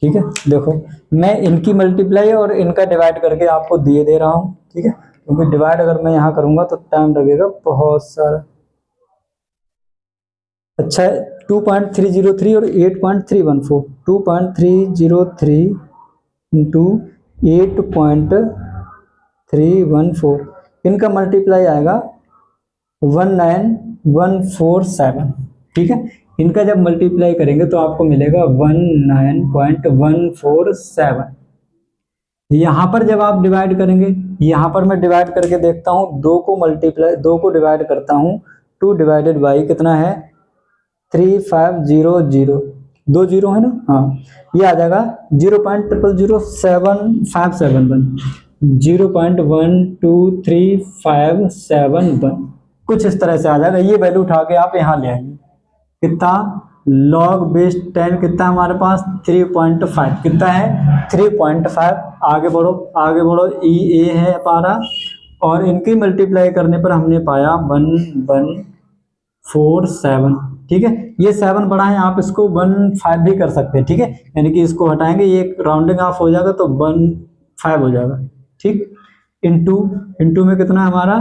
ठीक है, देखो मैं इनकी मल्टीप्लाई और इनका डिवाइड करके आपको दिए दे रहा हूँ। ठीक है, क्योंकि डिवाइड अगर मैं यहाँ करूंगा तो टाइम लगेगा बहुत सारा। अच्छा, 2.303 और 8.314, 2.303 इंटू 8.314, इनका मल्टीप्लाई आएगा 19147। ठीक है। इनका जब मल्टीप्लाई करेंगे तो आपको मिलेगा 19.147। यहाँ पर जब आप डिवाइड करेंगे, यहाँ पर मैं डिवाइड करके देखता हूँ, दो को डिवाइड करता हूँ, 2 डिवाइडेड बाई कितना है 3500, 2 जीरो है ना, हाँ, ये आ जाएगा 0.000751, 0.123571, कुछ इस तरह से आ जाएगा। ये वैल्यू उठा के आप यहाँ ले आएंगे, कितना log बेस 10 कितना हमारे पास 3.5, कितना है 3.5। आगे बढ़ो आगे बढ़ो, ई ए है हमारा, और इनकी मल्टीप्लाई करने पर हमने पाया 1147। ठीक है, ये 7 बड़ा है, आप इसको 15 भी कर सकते हैं। ठीक है, यानी कि इसको हटाएंगे, ये राउंडिंग ऑफ हो जाएगा तो 15 हो जाएगा। ठीक, इंटू इंटू में कितना है हमारा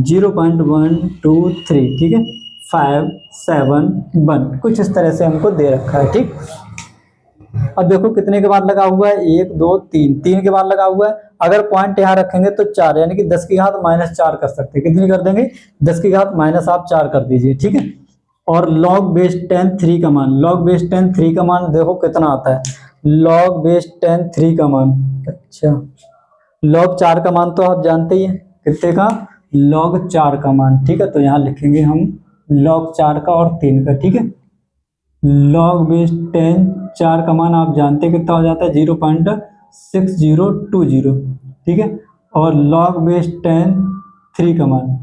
0.123, ठीक है, 571, कुछ इस तरह से हमको दे रखा है। ठीक, अब देखो कितने के बाद लगा हुआ है, 1 2 3, 3 के बाद लगा हुआ है। अगर पॉइंट यहाँ रखेंगे तो 4, यानी कि 10 की घात -4 कर सकते हैं। कितनी कर देंगे, 10 की घात माइनस आप 4 कर दीजिए। ठीक है, और log बेस 10 3 का मान, log बेस 10 3 का मान देखो कितना आता है, log बेस 10 3 का मान, अच्छा log 4 का मान तो आप जानते ही हैं, कितने का, log 4 का मान। ठीक है, तो यहाँ लिखेंगे हम log 4 का और 3 का। ठीक है, log बेस 10 4 का मान आप जानते हैं कितना हो जाता है 0.6020। ठीक है, और log बेस 10 3 का मान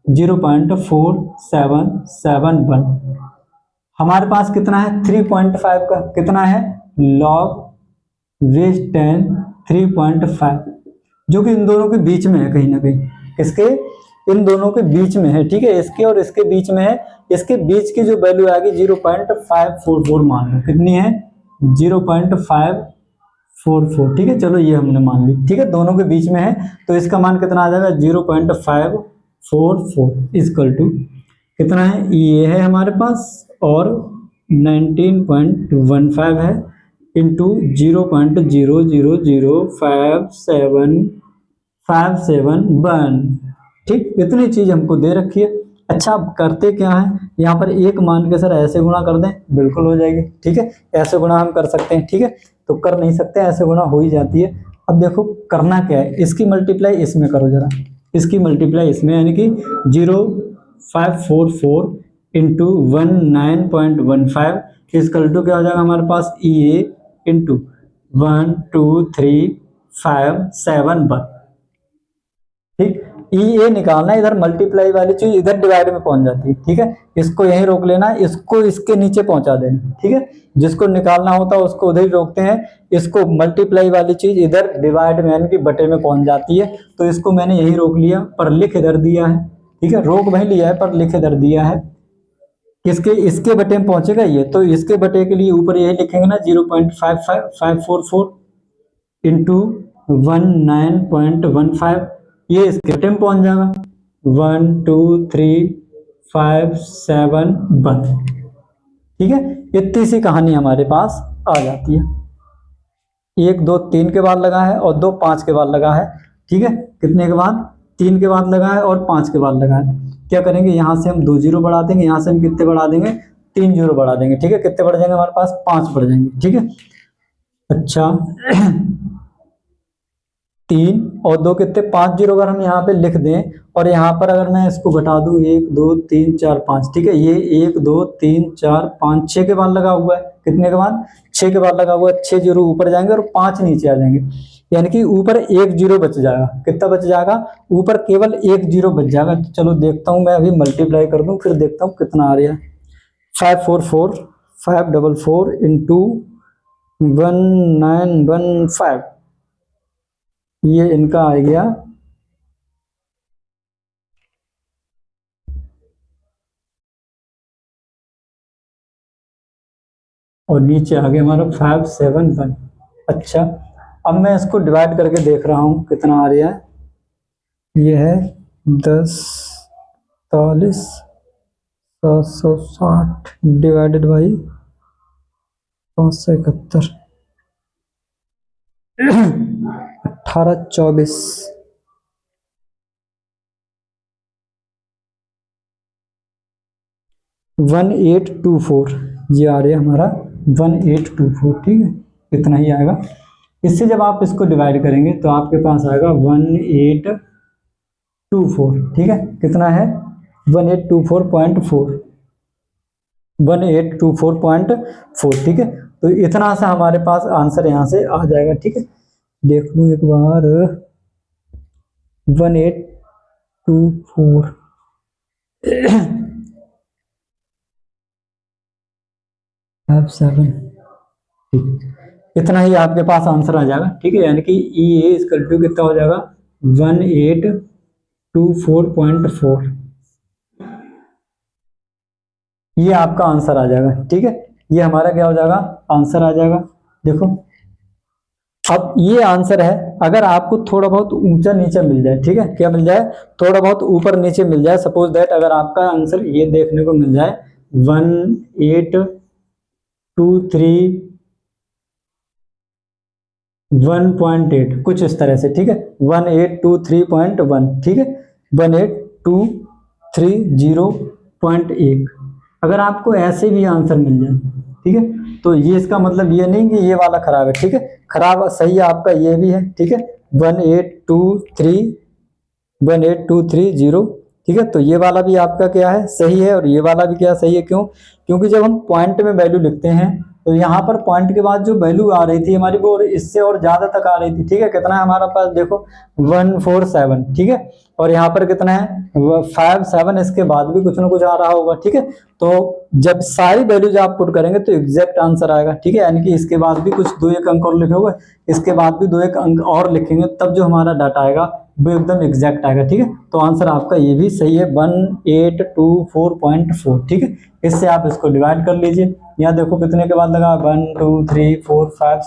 0.4771। हमारे पास कितना है 3.5 का, कितना है log बेस 10 3.5, जो कि इन दोनों के बीच में है कहीं ना कहीं, किसके, इन दोनों के बीच में है। ठीक है, इसके और इसके बीच में है, इसके बीच की जो वैल्यू आएगी 0.544 मान लो, कितनी है 0.544। ठीक है, चलो ये हमने मान ली। ठीक है, दोनों के बीच में है तो इसका मान कितना आ जाएगा 0.544 इक्वल टू कितना है, ये है हमारे पास और 19.15 है इंटू 0.000571। ठीक, इतनी चीज हमको दे रखी है। अच्छा, अब करते क्या है, यहाँ पर एक मान के सर ऐसे गुणा कर दें, बिल्कुल हो जाएगी। ठीक है, ऐसे गुणा हम कर सकते हैं। ठीक है, तो कर नहीं सकते, ऐसे गुणा हो ही जाती है। अब देखो करना क्या है, इसकी मल्टीप्लाई इसमें करो जरा, इसकी मल्टीप्लाई इसमें, यानी कि 0.544 इंटू 19.15 इसकल टू क्या हो जाएगा हमारे पास, ई ए इंटू 12357 ठीक, ई ए निकालना है, इधर मल्टीप्लाई वाली चीज इधर डिवाइड में पहुंच जाती है। ठीक है, इसको यहीं रोक लेना, इसको इसके नीचे पहुंचा देना। ठीक है, जिसको निकालना होता है उसको उधर ही रोकते हैं, इसको मल्टीप्लाई वाली चीज इधर डिवाइड में यानी कि बटे में पहुंच जाती है, तो इसको मैंने यही रोक लिया, पर लिख इधर दिया है। ठीक है, रोक वही लिया है पर लिख इधर दिया है, किसके, इसके बटे में पहुंचेगा ये, तो इसके बटे के लिए ऊपर यही लिखेंगे ना 0.55544 इंटू 19.15, ये इसके बटे में पहुंच जाएगा 12357 ठीक है, इतनी सी कहानी हमारे पास आ जाती है। 1 2 3 के बाद लगा है और 2 5 के बाद लगा है। ठीक है, कितने के बाद, 3 के बाद लगा है और 5 के बाद लगा है। क्या करेंगे, यहाँ से हम 2 जीरो बढ़ा देंगे, यहाँ से हम कितने बढ़ा देंगे 3 जीरो बढ़ा देंगे। ठीक है, कितने बढ़ जाएंगे हमारे पास 5 बढ़ जाएंगे। ठीक है, अच्छा 3 और 2 कितने 5 जीरो अगर हम यहाँ पे लिख दें और यहाँ पर अगर मैं इसको घटा दूं 1 2 3 4 5, ठीक है, ये 1 2 3 4 5 6 के बाद लगा हुआ है, कितने के बाद 6 के बाद लगा हुआ है, 6 जीरो ऊपर जाएंगे और 5 नीचे आ जाएंगे, यानी कि ऊपर 1 जीरो बच जाएगा। कितना बच जाएगा, ऊपर केवल 1 जीरो बच जाएगा। तो चलो देखता हूँ मैं अभी मल्टीप्लाई कर दूं फिर देखता हूँ कितना आ रहा है। 544 इंटू 1915, ये इनका आ गया और नीचे आ गया हमारा 571। अच्छा, अब मैं इसको डिवाइड करके देख रहा हूँ कितना आ रहा है, ये है 10 40 760 डिवाइडेड बाई 571 1824। 1824, ये आ रहा है हमारा 1824, ठीक है, इतना ही आएगा। इससे जब आप इसको डिवाइड करेंगे तो आपके पास आएगा 1824, ठीक है, कितना है 1824.4, 1824.4, ठीक है। तो इतना सा हमारे पास आंसर यहाँ से आ जाएगा, ठीक है। देख लूँ एक बार, 1824 7, ठीक, इतना ही आपके पास आंसर आ जाएगा, ठीक है। यानी कि ई ए इसका टू कितना हो जाएगा 1824.4, ये आपका आंसर आ जाएगा, ठीक है। ये हमारा क्या हो जाएगा, आंसर आ जाएगा। देखो अब ये आंसर है, अगर आपको थोड़ा बहुत ऊंचा नीचे मिल जाए, ठीक है, क्या मिल जाए, थोड़ा बहुत ऊपर नीचे मिल जाए, सपोज दैट अगर आपका आंसर ये देखने को मिल जाए 1823.1.8 कुछ इस तरह से, ठीक है, 1823.1, ठीक है, 18230.1, अगर आपको ऐसे भी आंसर मिल जाए, ठीक है, तो ये इसका मतलब ये नहीं कि ये वाला खराब है, ठीक है, खराब सही है आपका ये भी है, ठीक है, 1823.0, ठीक है। तो ये वाला भी आपका क्या है, सही है, और ये वाला भी क्या सही है, क्यों, क्योंकि जब हम पॉइंट में वैल्यू लिखते हैं तो यहाँ पर पॉइंट के बाद जो वैल्यू आ रही थी हमारी वो इससे और ज्यादा तक आ रही थी, ठीक है, कितना है हमारा पास देखो 147, ठीक है, और यहाँ पर कितना है 57, इसके बाद भी कुछ ना कुछ आ रहा होगा, ठीक है। तो जब सारी वैल्यूज आप पुट करेंगे तो एग्जैक्ट आंसर आएगा, ठीक है, यानी कि इसके बाद भी कुछ 2-1 अंक और लिखोगे, इसके बाद भी 2-1 अंक और लिखेंगे, तब जो हमारा डाटा आएगा वो एकदम एग्जैक्ट आएगा, ठीक है। तो आंसर आपका ये भी सही है 1824.4, ठीक है। इससे आप इसको डिवाइड कर लीजिए, यहाँ देखो कितने के बाद लगा 1 2 3 4 5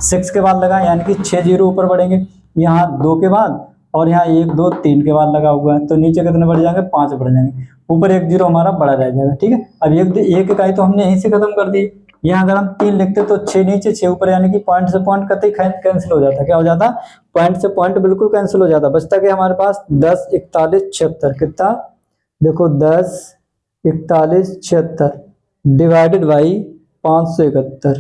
6 के बाद लगा, यानी कि 6 जीरो ऊपर बढ़ेंगे, यहाँ 2 के बाद, और यहाँ 1 2 3 के बाद लगा हुआ है, तो नीचे कितने बढ़ जाएंगे 5 बढ़ जाएंगे, ऊपर 1 जीरो हमारा बड़ा रह जाएगा, ठीक है। अब एक इकाई तो हमने यहीं से खत्म कर दी, यहाँ अगर हम 3 लिखते तो 6 नीचे 6 ऊपर, यानी कि पॉइंट से पॉइंट कतई कैंसिल हो जाता, क्या हो जाता, पॉइंट से पॉइंट बिल्कुल कैंसिल हो जाता, बचता कि हमारे पास 10 41 76, कितना देखो 10 41 76 डिवाइडेड बाई 571,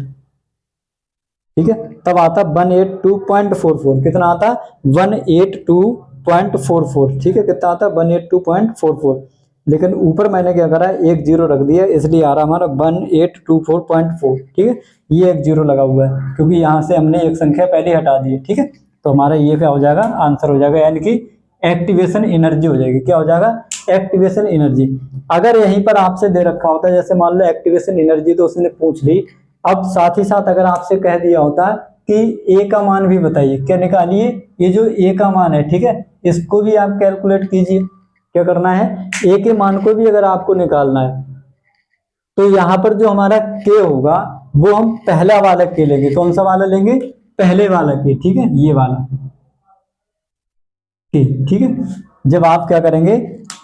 ठीक है, तब आता 182.44, कितना आता 182.44, ठीक है, कितना आता 182.44, लेकिन ऊपर मैंने क्या करा है 1 जीरो रख दिया, इसलिए आ रहा हमारा 1824.4, ठीक है, ये 1 जीरो लगा हुआ है क्योंकि यहाँ से हमने एक संख्या पहले हटा दी है, ठीक है। तो हमारा ये क्या हो जाएगा, आंसर हो जाएगा, यानी कि एक्टिवेशन एनर्जी हो जाएगी, क्या हो जाएगा, एक्टिवेशन एनर्जी। अगर यहीं पर आपसे दे रखा होता है, जैसे मान लो एक्टिवेशन एनर्जी तो उसने पूछ ली, अब साथ ही साथ अगर आपसे कह दिया होता कि ए का मान भी बताइए, क्या निकालिए, ये जो ए का मान है, ठीक है, इसको भी आप कैलकुलेट कीजिए, क्या करना है, ए के मान को भी अगर आपको निकालना है तो यहाँ पर जो हमारा के होगा वो हम पहला वाला के लेंगे, कौन सा वाला लेंगे, पहले वाला के, ठीक है, ये वाला के, ठीक है। जब आप क्या करेंगे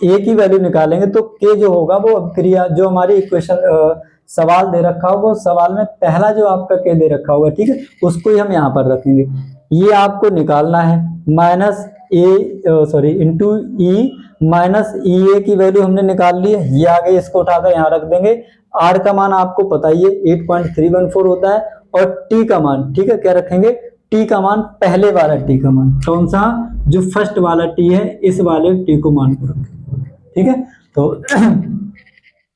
ए की वैल्यू निकालेंगे तो के जो होगा वो क्रिया जो हमारी इक्वेशन सवाल दे रखा होगा, उस सवाल में पहला जो आपका के दे रखा होगा, ठीक है, उसको ही हम यहाँ पर रखेंगे, ये आपको निकालना है, माइनस ए सॉरी इंटू ई, माइनस ई ए की वैल्यू हमने निकाल ली है, ये आ गई, इसको उठाकर यहाँ रख देंगे। आर का मान आपको पता ही है 8.314 होता है, और टी का मान, ठीक है, क्या रखेंगे, टी का मान, पहले वाला टी का मान, कौन सा, जो फर्स्ट वाला टी है, इस वाले टी को मान को रखेंगे, ठीक है। तो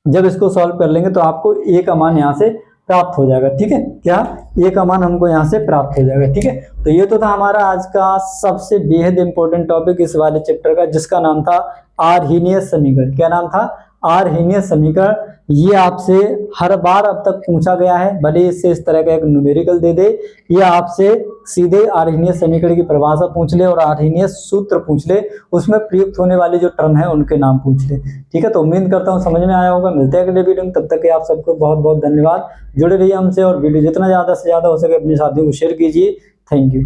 जब इसको सॉल्व कर लेंगे तो आपको ए का मान यहाँ से प्राप्त हो जाएगा, ठीक है, क्या ए का मान हमको यहाँ से प्राप्त हो जाएगा, ठीक है। तो ये तो था हमारा आज का सबसे बेहद इंपॉर्टेंट टॉपिक इस वाले चैप्टर का, जिसका नाम था आर्हीनियस समीकरण। क्या नाम था, आर्हीनियस समीकरण। ये आपसे हर बार अब तक पूछा गया है, भले इससे इस तरह का एक न्यूमेरिकल दे दे, ये आपसे सीधे आर्हीनियस समीकरण की परिभाषा पूछ ले और आर्हीनियस सूत्र पूछ ले, उसमें प्रयुक्त होने वाले जो टर्म है उनके नाम पूछ ले, ठीक है। तो उम्मीद करता हूँ समझ में आया होगा। मिलते हैं अगले वीडियो में, तब तक के आप सबको बहुत बहुत धन्यवाद। जुड़े रहिए हमसे और वीडियो जितना ज़्यादा से ज़्यादा हो सके अपने साथियों को शेयर कीजिए। Thank you.